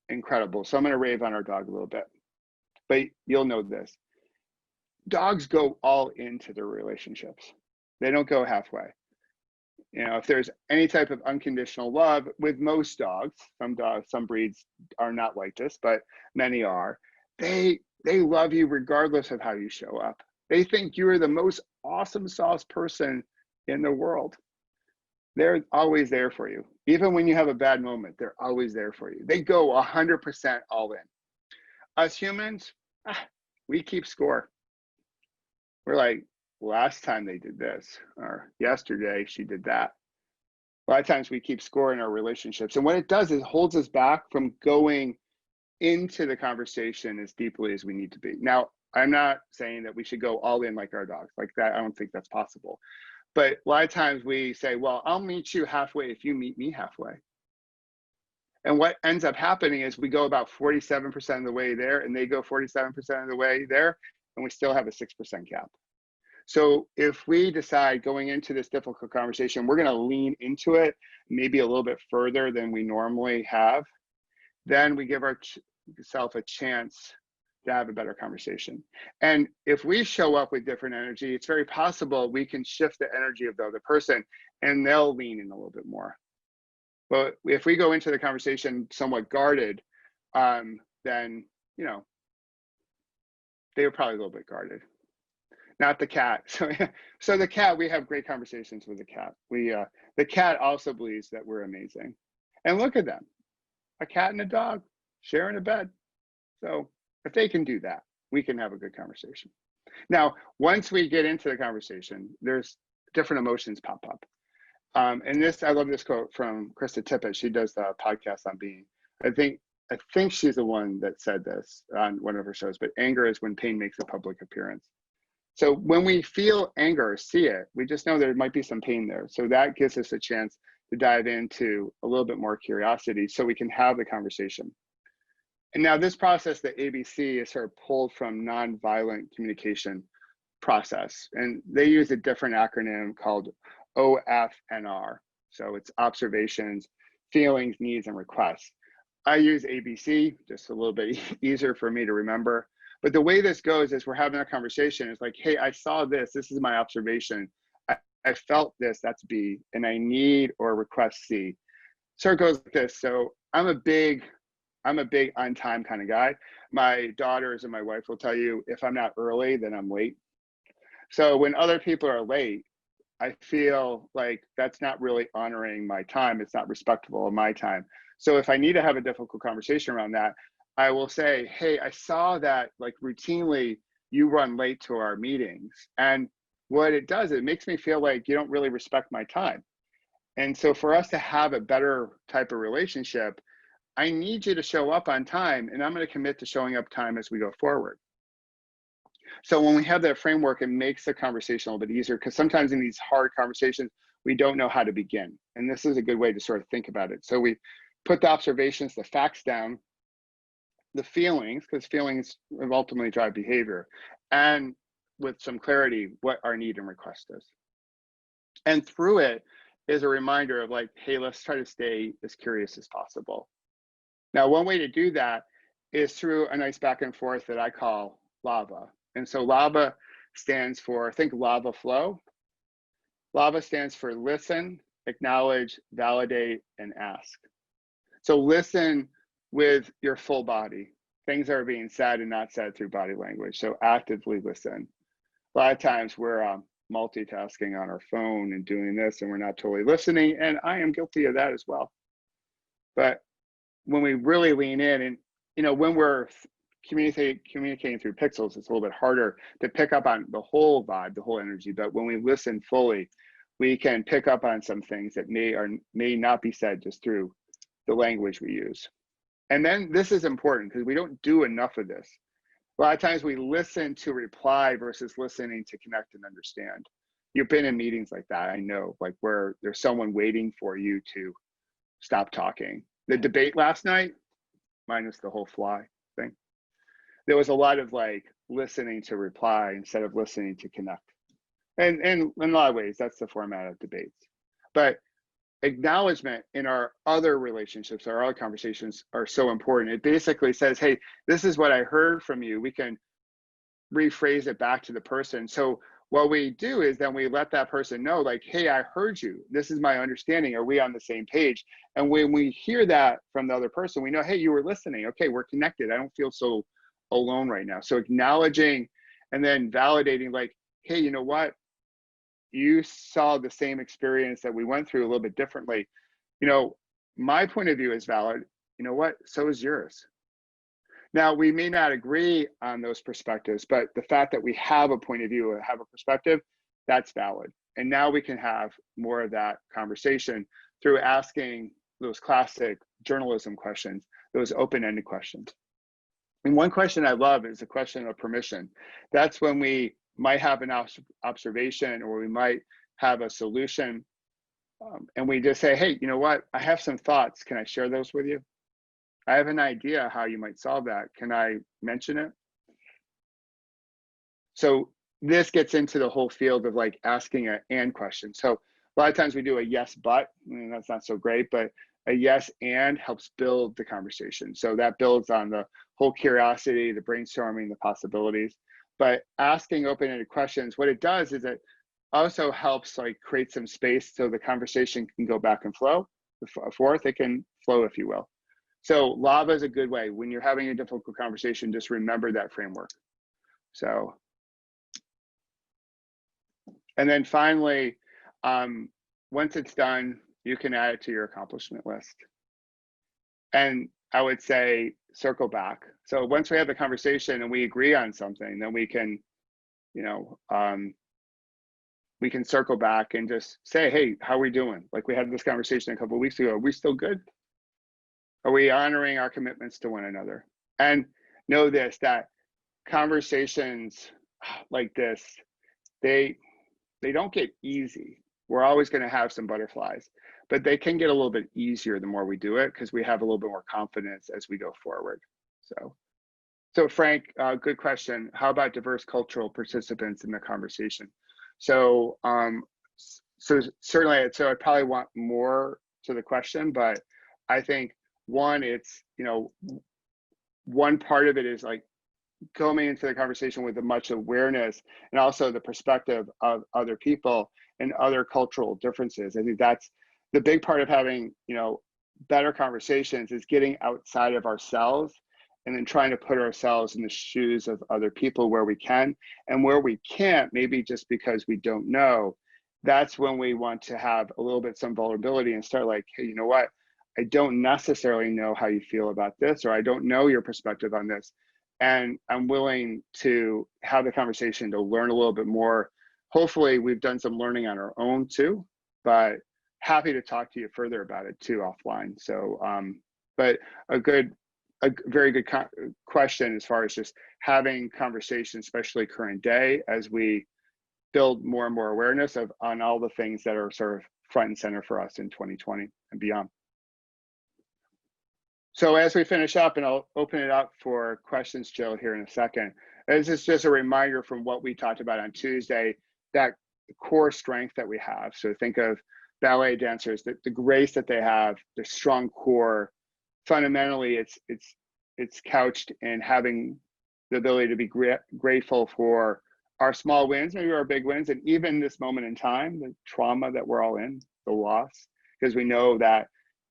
incredible. So I'm going to rave on our dog a little bit, but you'll know this. Dogs go all into their relationships. They don't go halfway. If there's any type of unconditional love with most dogs, some breeds are not like this, but many are, they love you regardless of how you show up. They think you're the most awesome sauce person in the world. They're always there for you. Even when you have a bad moment, they're always there for you. They go 100% all in. Us humans, we keep score. We're like, last time they did this, or yesterday she did that. A lot of times we keep score in our relationships. And what it does is it holds us back from going into the conversation as deeply as we need to be. Now, I'm not saying that we should go all in like our dogs, like that. I don't think that's possible. But a lot of times we say, well, I'll meet you halfway if you meet me halfway. And what ends up happening is we go about 47% of the way there, and they go 47% of the way there, and we still have a 6% gap. So if we decide going into this difficult conversation, we're going to lean into it maybe a little bit further than we normally have, then we give ourselves a chance to have a better conversation. And if we show up with different energy, it's very possible we can shift the energy of the other person and they'll lean in a little bit more. But if we go into the conversation somewhat guarded, then, you know, they were probably a little bit guarded. Not the cat. So the cat, we have great conversations with the cat. The cat also believes that we're amazing. And look at them, a cat and a dog sharing a bed. So if they can do that, we can have a good conversation. Now, once we get into the conversation, there's different emotions pop up. And this, I love this quote from Krista Tippett. She does the podcast on being. I think she's the one that said this on one of her shows, but anger is when pain makes a public appearance. So when we feel anger or see it, we just know there might be some pain there. So that gives us a chance to dive into a little bit more curiosity so we can have the conversation. And now this process, the ABC, is sort of pulled from nonviolent communication process. And they use a different acronym called OFNR. So it's observations, feelings, needs, and requests. I use ABC, just a little bit easier for me to remember. But the way this goes is we're having a conversation. It's like, hey, I saw this. This is my observation. I felt this. That's B. And I need or request C. So it goes like this. So I'm a big on time kind of guy. My daughters and my wife will tell you if I'm not early, then I'm late. So when other people are late, I feel like that's not really honoring my time. It's not respectful of my time. So if I need to have a difficult conversation around that, I will say, hey, I saw that like routinely you run late to our meetings. And what it does, it makes me feel like you don't really respect my time. And so for us to have a better type of relationship, I need you to show up on time, and I'm going to commit to showing up time as we go forward. So when we have that framework, it makes the conversation a little bit easier, because sometimes in these hard conversations, we don't know how to begin. And this is a good way to sort of think about it. So we put the observations, the facts down, the feelings, because feelings ultimately drive behavior, and with some clarity, what our need and request is. And through it is a reminder of like, hey, let's try to stay as curious as possible. Now, one way to do that is through a nice back and forth that I call LAVA. And so LAVA stands for, think lava flow. LAVA stands for listen, acknowledge, validate, and ask. So listen with your full body. Things are being said and not said through body language. So actively listen. A lot of times we're multitasking on our phone and doing this, and we're not totally listening. And I am guilty of that as well. But when we really lean in, and you know, when we're communicating through pixels, it's a little bit harder to pick up on the whole vibe, the whole energy. But when we listen fully, we can pick up on some things that may or may not be said just through the language we use. And then this is important because we don't do enough of this. A lot of times we listen to reply versus listening to connect and understand. You've been in meetings like that, I know, like where there's someone waiting for you to stop talking. The debate last night, minus the whole fly thing, there was a lot of like listening to reply instead of listening to connect. And in a lot of ways, that's the format of debates. But acknowledgement in our other relationships, our other conversations are so important. It basically says, hey, this is what I heard from you. We can rephrase it back to the person. So what we do is then we let that person know, like, hey, I heard you. This is my understanding. Are we on the same page? And when we hear that from the other person, we know, hey, you were listening. Okay, we're connected. I don't feel so alone right now. So acknowledging and then validating, like, hey, you know what? you saw the same experience that we went through a little bit differently. My point of view is valid. You know what? So is yours. Now, we may not agree on those perspectives, but the fact that we have a point of view or have a perspective, that's valid. And now we can have more of that conversation through asking those classic journalism questions, those open-ended questions. And one question I love is the question of permission. That's when we might have an observation or we might have a solution, and we just say, hey, you know what? I have some thoughts. Can I share those with you? I have an idea how you might solve that. Can I mention it? So this gets into the whole field of like asking an and question. So a lot of times we do a yes, but, that's not so great, but a yes and helps build the conversation. So that builds on the whole curiosity, the brainstorming, the possibilities. But asking open-ended questions, what it does is it also helps like create some space so the conversation can go back and flow. Forth, it can flow, if you will. So lava is a good way. When you're having a difficult conversation, just remember that framework. So, and then finally, once it's done, you can add it to your accomplishment list. And I would say circle back. So once we have the conversation and we agree on something, then we can, we can circle back and just say, hey, how are we doing? Like we had this conversation a couple of weeks ago. Are we still good? Are we honoring our commitments to one another? And know this, that conversations like this, they don't get easy. We're always going to have some butterflies, but they can get a little bit easier the more we do it because we have a little bit more confidence as we go forward. So Frank, good question. How about diverse cultural participants in the conversation? So certainly, I'd probably want more to the question, but I think one, it's, one part of it is like coming into the conversation with a much awareness and also the perspective of other people and other cultural differences. I think that's the big part of having, better conversations is getting outside of ourselves and then trying to put ourselves in the shoes of other people where we can, and where we can't, maybe just because we don't know, that's when we want to have a little bit some vulnerability and start like, hey, you know what? I don't necessarily know how you feel about this, or I don't know your perspective on this. And I'm willing to have the conversation to learn a little bit more. Hopefully we've done some learning on our own too, but happy to talk to you further about it too offline. So, but a very good question as far as just having conversations, especially current day, as we build more and more awareness on all the things that are sort of front and center for us in 2020 and beyond. So as we finish up, and I'll open it up for questions, Jill, here in a second, this is just a reminder from what we talked about on Tuesday, that core strength that we have. So think of ballet dancers, the grace that they have, the strong core. Fundamentally, it's couched in having the ability to be grateful for our small wins, maybe our big wins, and even this moment in time, the trauma that we're all in, the loss, because we know that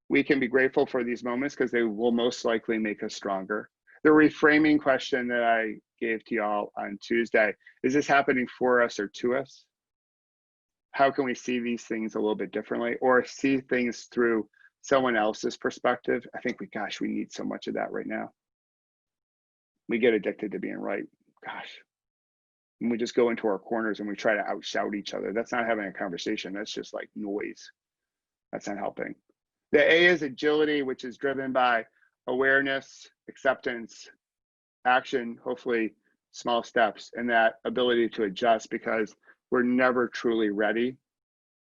we can be grateful for these moments because they will most likely make us stronger. The reframing question that I gave to y'all on Tuesday, is this happening for us or to us? How can we see these things a little bit differently, or see things through someone else's perspective? I think we need so much of that right now. We get addicted to being right. Gosh. And we just go into our corners and we try to outshout each other. That's not having a conversation. That's just like noise. That's not helping. The A is agility, which is driven by awareness, acceptance, action, hopefully small steps, and that ability to adjust, because we're never truly ready.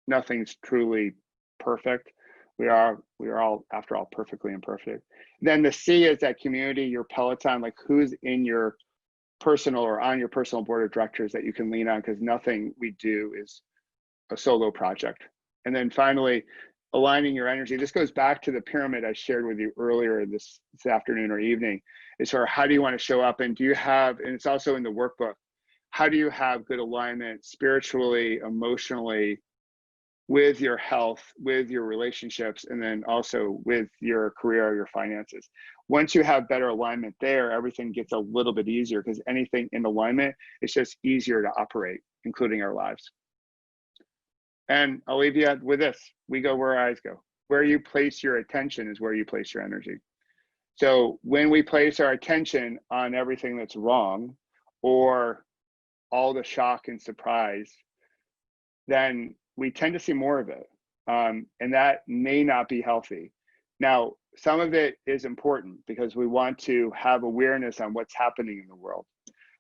Nothing's truly perfect. We are all, after all, perfectly imperfect. Then the C is that community, your Peloton, like who's in your personal or on your personal board of directors that you can lean on, because nothing we do is a solo project. And then finally, aligning your energy. This goes back to the pyramid I shared with you earlier this afternoon or evening, is for how do you want to show up, and do you have, and it's also in the workbook, how do you have good alignment spiritually, emotionally, with your health, with your relationships, and then also with your career, your finances. Once you have better alignment there, everything gets a little bit easier, because anything in alignment, it's just easier to operate, including our lives. And I'll leave you with this. We go where our eyes go. Where you place your attention is where you place your energy. So when we place our attention on everything that's wrong or all the shock and surprise, then we tend to see more of it. And that may not be healthy. Now, some of it is important because we want to have awareness on what's happening in the world.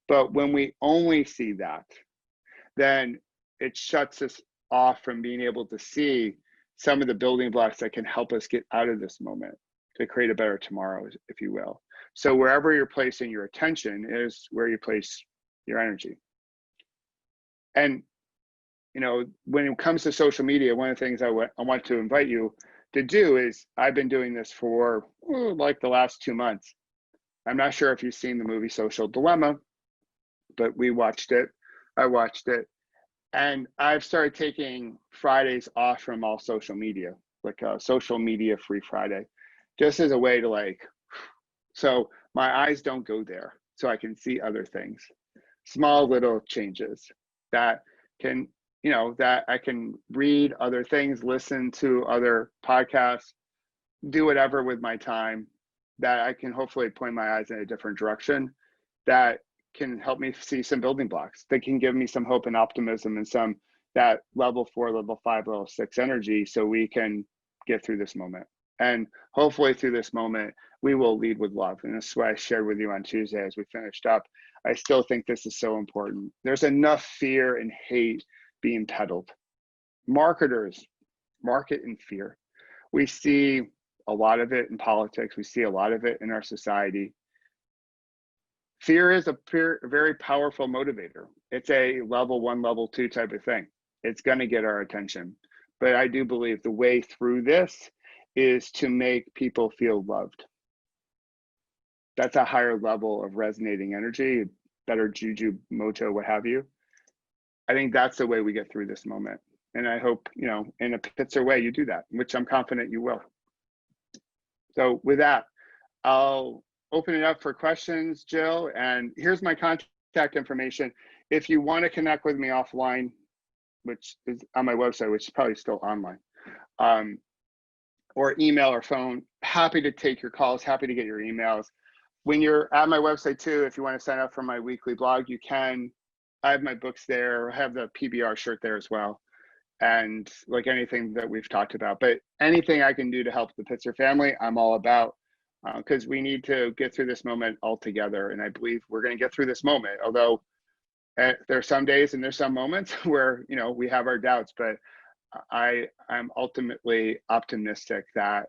But when we only see that, then it shuts us off from being able to see some of the building blocks that can help us get out of this moment to create a better tomorrow, if you will. So wherever you're placing your attention is where you place your energy. And you know, when it comes to social media, one of the things I want to invite you to do is, I've been doing this for like the last 2 months. I'm not sure if you've seen the movie Social Dilemma, but we watched it. I watched it. And I've started taking Fridays off from all social media, like a social media free Friday, just as a way to like, so my eyes don't go there, so I can see other things, small little changes that can, you know, that I can read other things, listen to other podcasts, do whatever with my time, that I can hopefully point my eyes in a different direction that can help me see some building blocks that can give me some hope and optimism and some that level 4, level 5, level 6 energy so we can get through this moment. And hopefully through this moment, we will lead with love. And that's what I shared with you on Tuesday as we finished up. I still think this is so important. There's enough fear and hate being peddled. Marketers market in fear. We see a lot of it in politics. We see a lot of it in our society. Fear is a very powerful motivator. It's a level 1, level 2 type of thing. It's going to get our attention. But I do believe the way through this is to make people feel loved. That's a higher level of resonating energy, better juju, mojo, what have you. I think that's the way we get through this moment. And I hope, you know, in a Pitzer way, you do that, which I'm confident you will. So with that, I'll open it up for questions, Jill. And here's my contact information. If you want to connect with me offline, which is on my website, which is probably still online, or email or phone, happy to take your calls, happy to get your emails. When you're at my website too, if you want to sign up for my weekly blog, you can. I have my books there. I have the PBR shirt there as well. And like anything that we've talked about, but anything I can do to help the Pitzer family, I'm all about, because we need to get through this moment all together. And I believe we're going to get through this moment, although there's some days and there's some moments where, you know, we have our doubts, but I'm ultimately optimistic that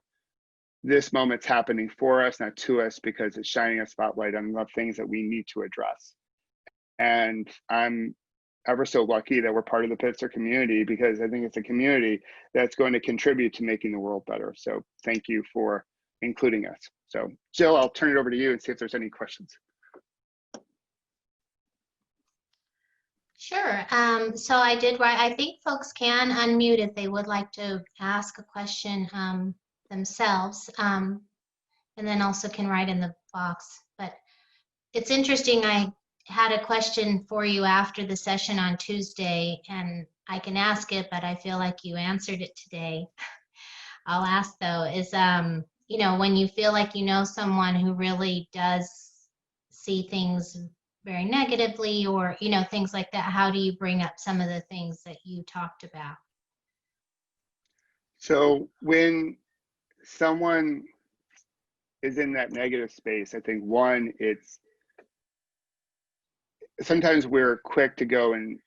this moment's happening for us, not to us, because it's shining a spotlight on the things that we need to address. And I'm ever so lucky that we're part of the Pitzer community, because I think it's a community that's going to contribute to making the world better. So thank you for including us. So Jill, I'll turn it over to you and see if there's any questions. Sure. So I did write, I think folks can unmute if they would like to ask a question themselves, and then also can write in the box. But it's interesting, I had a question for you after the session on Tuesday, and I can ask it, but I feel like you answered it today. I'll ask though, is, you know, when you feel like you know someone who really does see things very negatively, or, you know, things like that, how do you bring up some of the things that you talked about? So when someone is in that negative space, I think one, it's sometimes we're quick to go and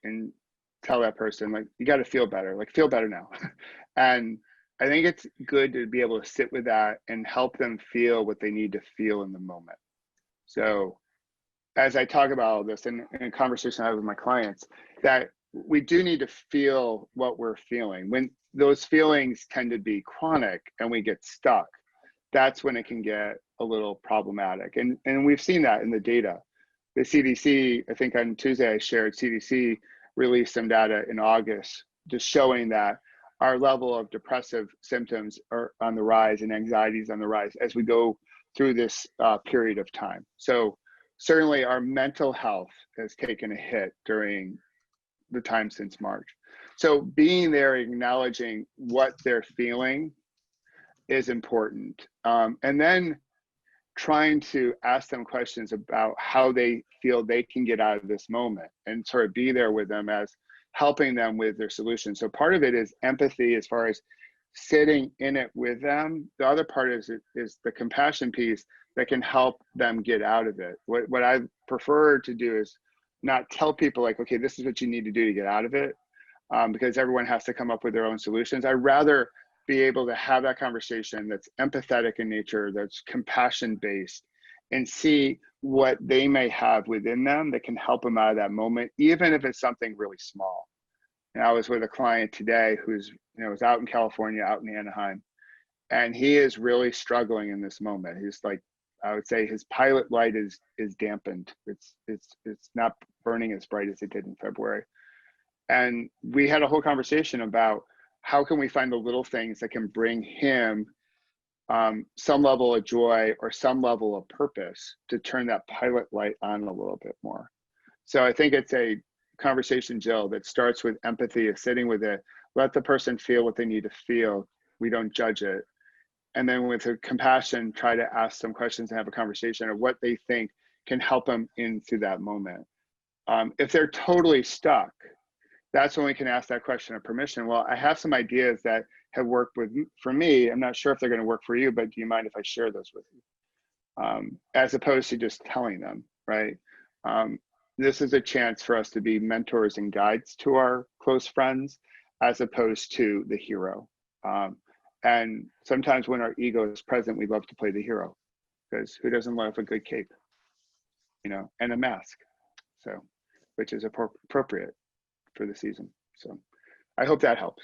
tell that person, like, you got to feel better, like feel better now. And I think it's good to be able to sit with that and help them feel what they need to feel in the moment. So as I talk about all this in a conversation I have with my clients, that we do need to feel what we're feeling. When those feelings tend to be chronic and we get stuck, that's when it can get a little problematic. And we've seen that in the data. The CDC, I think on Tuesday I shared, CDC released some data in August just showing that our level of depressive symptoms are on the rise and anxiety is on the rise as we go through this period of time. So certainly our mental health has taken a hit during the time since March. So being there, acknowledging what they're feeling is important. And then trying to ask them questions about how they feel they can get out of this moment and sort of be there with them as helping them with their solution. So part of it is empathy as far as sitting in it with them. The other part is the compassion piece that can help them get out of it. What I prefer to do is not tell people like, okay, this is what you need to do to get out of it, because everyone has to come up with their own solutions. I'd rather be able to have that conversation that's empathetic in nature, that's compassion based, and see what they may have within them that can help them out of that moment, even if it's something really small. And I was with a client today who's, was out in California, out in Anaheim, and he is really struggling in this moment. He's like, I would say his pilot light is dampened. It's not burning as bright as it did in February. And we had a whole conversation about how can we find the little things that can bring him some level of joy or some level of purpose to turn that pilot light on a little bit more. So I think it's a conversation, Jill, that starts with empathy, of sitting with it, let the person feel what they need to feel. We don't judge it. And then with a compassion, try to ask some questions and have a conversation of what they think can help them into that moment. If they're totally stuck, that's when we can ask that question of permission. Well, I have some ideas that have worked for me. I'm not sure if they're going to work for you, but do you mind if I share those with you? As opposed to just telling them, right? This is a chance for us to be mentors and guides to our close friends, as opposed to the hero. And sometimes when our ego is present, we love to play the hero, because who doesn't love a good cape, and a mask? So, which is appropriate for the season. So I hope that helps.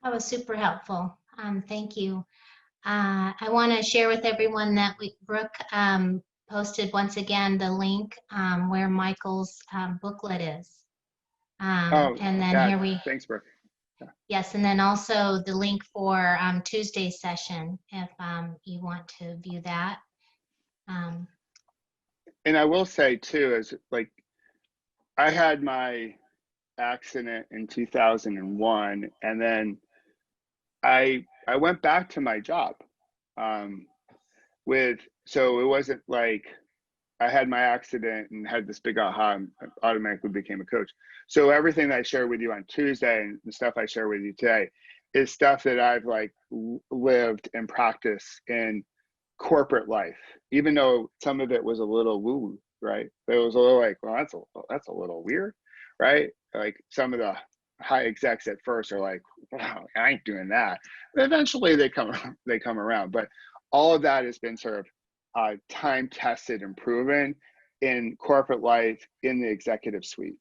That was super helpful. Thank you. I want to share with everyone that Brooke posted once again the link where Michael's booklet is. And then here thanks, Brooke. Yeah. Yes, and then also the link for Tuesday's session, if you want to view that. And I will say too, is like, I had my accident in 2001, and then I went back to my job so it wasn't like I had my accident and had this big aha and automatically became a coach. So everything that I share with you on Tuesday and the stuff I share with you today is stuff that I've like lived and practiced in corporate life, even though some of it was a little woo, right? It was a little like, well, that's a little weird, right? Like some of the high execs at first are like, wow, I ain't doing that. But eventually they come around. But all of that has been sort of time tested and proven in corporate life, in the executive suite,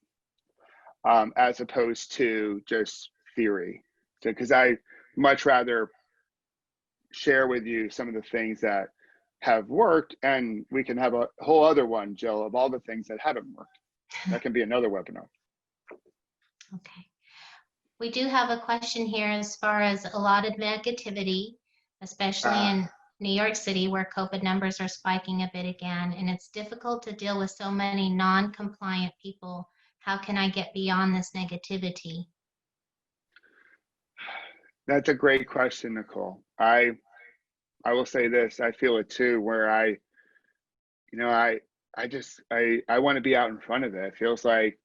as opposed to just theory. So, because I much rather share with you some of the things that have worked, and we can have a whole other one, Jill, of all the things that haven't worked. That can be another webinar. Okay. We do have a question here as far as a lot of negativity, especially in New York City, where COVID numbers are spiking a bit again, and it's difficult to deal with so many non-compliant people. How can I get beyond this negativity? That's a great question, Nicole. I will say this, I feel it too, where I want to be out in front of it. It feels like,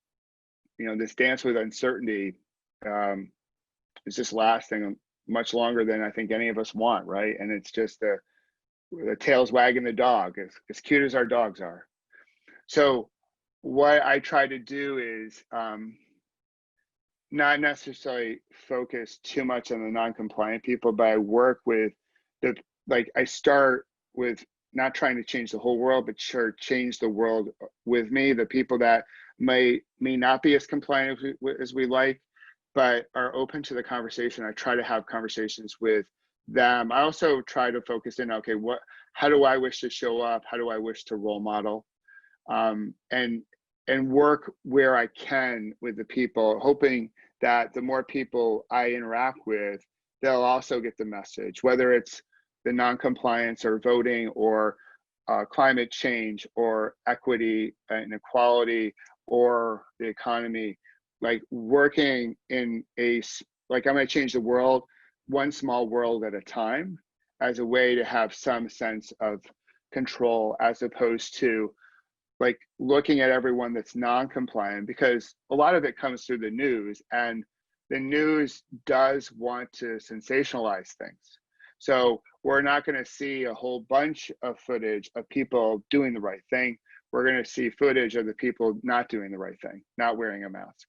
this dance with uncertainty is just lasting much longer than I think any of us want, right? And it's just the tail's wagging the dog, as cute as our dogs are. So what I try to do is not necessarily focus too much on the non-compliant people, but I work with I start with not trying to change the whole world, but sure, change the world with me, the people that may not be as compliant as we like, but are open to the conversation. I try to have conversations with them. I also try to focus in, okay, how do I wish to show up? How do I wish to role model? And work where I can with the people, hoping that the more people I interact with, they'll also get the message, whether it's the non-compliance or voting or climate change or equity and equality or the economy. like working in like I'm going to change the world one small world at a time as a way to have some sense of control, as opposed to like looking at everyone that's non-compliant, because a lot of it comes through the news, and the news does want to sensationalize things. So we're not going to see a whole bunch of footage of people doing the right thing. We're going to see footage of the people not doing the right thing, not wearing a mask.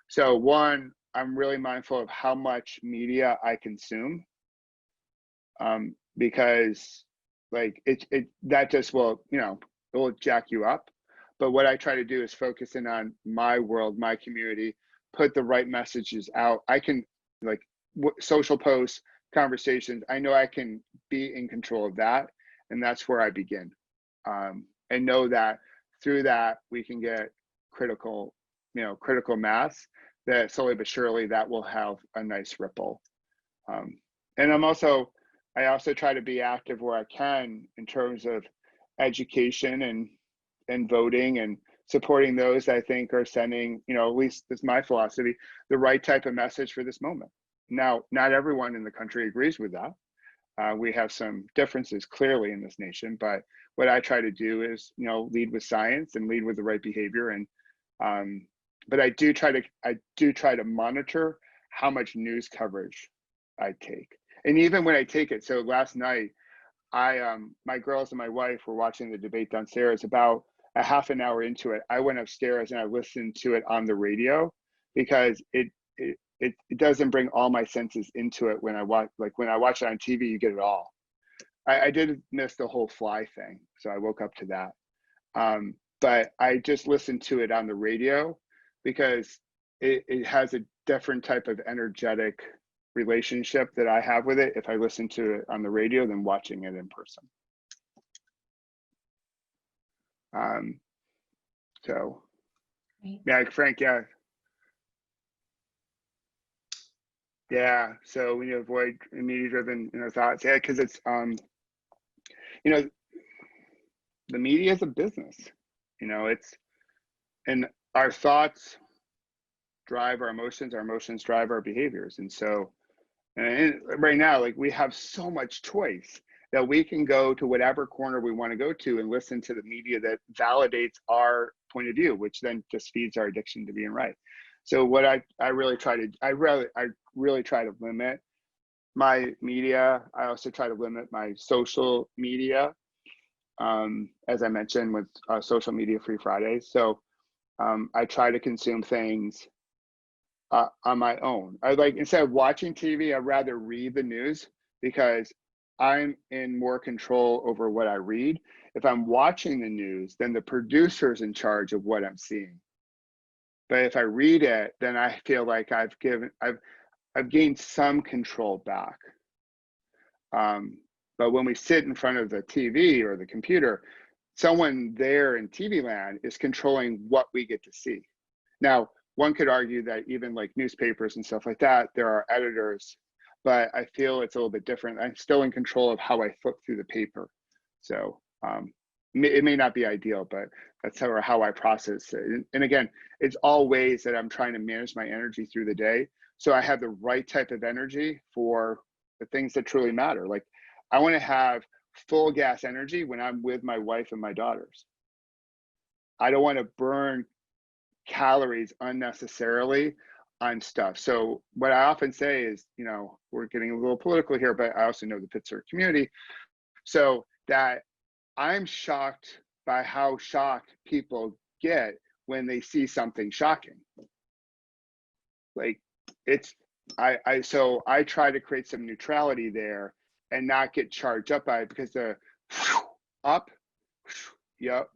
So one, I'm really mindful of how much media I consume, because like that just will, it will jack you up. But what I try to do is focus in on my world, my community, put the right messages out. I can like social posts, conversations. I know I can be in control of that, and that's where I begin. And know that through that we can get critical mass, that slowly but surely that will have a nice ripple. And I also try to be active where I can in terms of education and voting and supporting those I think are sending, at least this is my philosophy, the right type of message for this moment. Now, not everyone in the country agrees with that. We have some differences clearly in this nation, but what I try to do is, lead with science and lead with the right behavior. And but I do try to monitor how much news coverage I take. And even when I take it, so last night, my girls and my wife were watching the debate downstairs. About a half an hour into it, I went upstairs and I listened to it on the radio, because it doesn't bring all my senses into it when I watch. Like when I watch it on TV, you get it all. I did miss the whole fly thing, so I woke up to that. But I just listened to it on the radio because it has a different type of energetic relationship that I have with it if I listen to it on the radio than watching it in person. So yeah, Frank, yeah. Yeah, so when you avoid media-driven thoughts, yeah, because it's the media is a business, it's, and our thoughts drive our emotions drive our behaviors. And so, and right now, like we have so much choice that we can go to whatever corner we want to go to and listen to the media that validates our point of view, which then just feeds our addiction to being right. So what I really try to limit my media. I also try to limit my social media, as I mentioned with Social Media Free Fridays. So I try to consume things on my own. Instead of watching TV, I'd rather read the news, because I'm in more control over what I read. If I'm watching the news, then the producer's in charge of what I'm seeing. But if I read it, then I feel like I've gained some control back. But when we sit in front of the TV or the computer, someone there in TV land is controlling what we get to see. Now, one could argue that even like newspapers and stuff like that, there are editors, but I feel it's a little bit different. I'm still in control of how I flip through the paper. So it may not be ideal, but that's how I process it. And again, it's all ways that I'm trying to manage my energy through the day, so I have the right type of energy for the things that truly matter. Like I want to have full gas energy when I'm with my wife and my daughters. I don't want to burn calories unnecessarily on stuff. So what I often say is, we're getting a little political here, but I also know the Pitzer community. So that I'm shocked by how shocked people get when they see something shocking. Like so I try to create some neutrality there and not get charged up by it, because the up,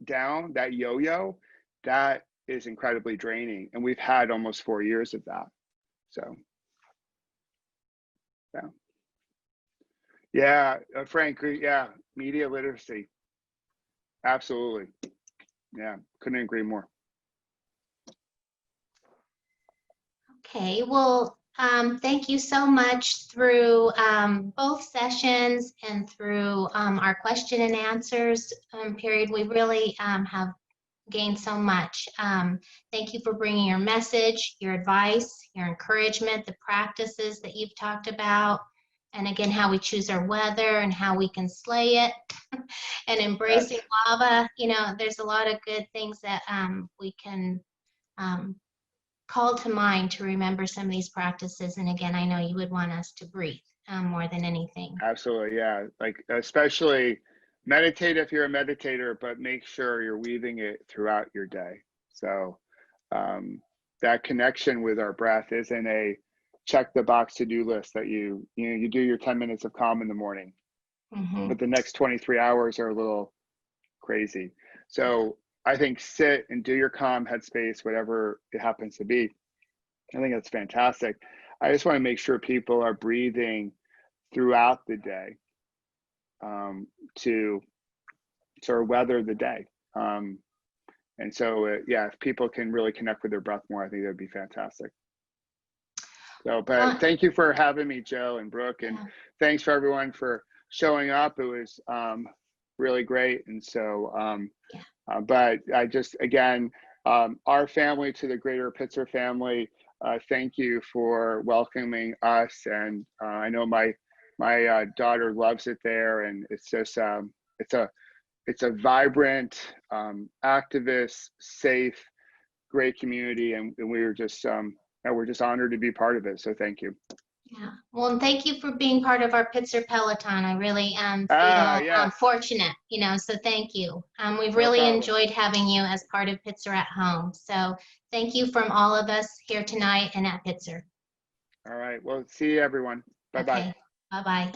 down, that yo-yo, that is incredibly draining. And we've had almost 4 years of that. So, yeah. Yeah, Frank, yeah, media literacy. Absolutely. Yeah, couldn't agree more. Okay, well, thank you so much. Through both sessions and through our question and answers period, we really have gained so much. Thank you for bringing your message, your advice, your encouragement, the practices that you've talked about, and again, how we choose our weather and how we can slay it, and embracing Yes, lava. You know, there's a lot of good things that we can call to mind to remember some of these practices. And again, I know you would want us to breathe more than anything. absolutely. Yeah. Like, especially meditate if you're a meditator, but make sure you're weaving it throughout your day. So that connection with our breath isn't a check the box to-do list that you do your 10 minutes of calm in the morning, Mm-hmm. but the next 23 hours are a little crazy. So I think sit and do your calm headspace, whatever it happens to be. I think that's fantastic. I just want to make sure people are breathing throughout the day to sort of weather the day. And so, yeah, if people can really connect with their breath more, I think that'd be fantastic. So, but thank you for having me, Joe and Brooke, and thanks for everyone for showing up. It was really great. And so, but I just, again, our family to the greater Pitzer family, thank you for welcoming us. And I know my daughter loves it there, and it's just it's a vibrant, activist, safe, great community, and we're just honored to be part of it. So thank you. Yeah. Well, and thank you for being part of our Pitzer Peloton. I really feel Yes, fortunate, you know, so thank you. We've no really problem. enjoyed having you as part of Pitzer at Home. So thank you from all of us here tonight and at Pitzer. All right. Well, see you, everyone. Bye-bye. Okay. Bye-bye.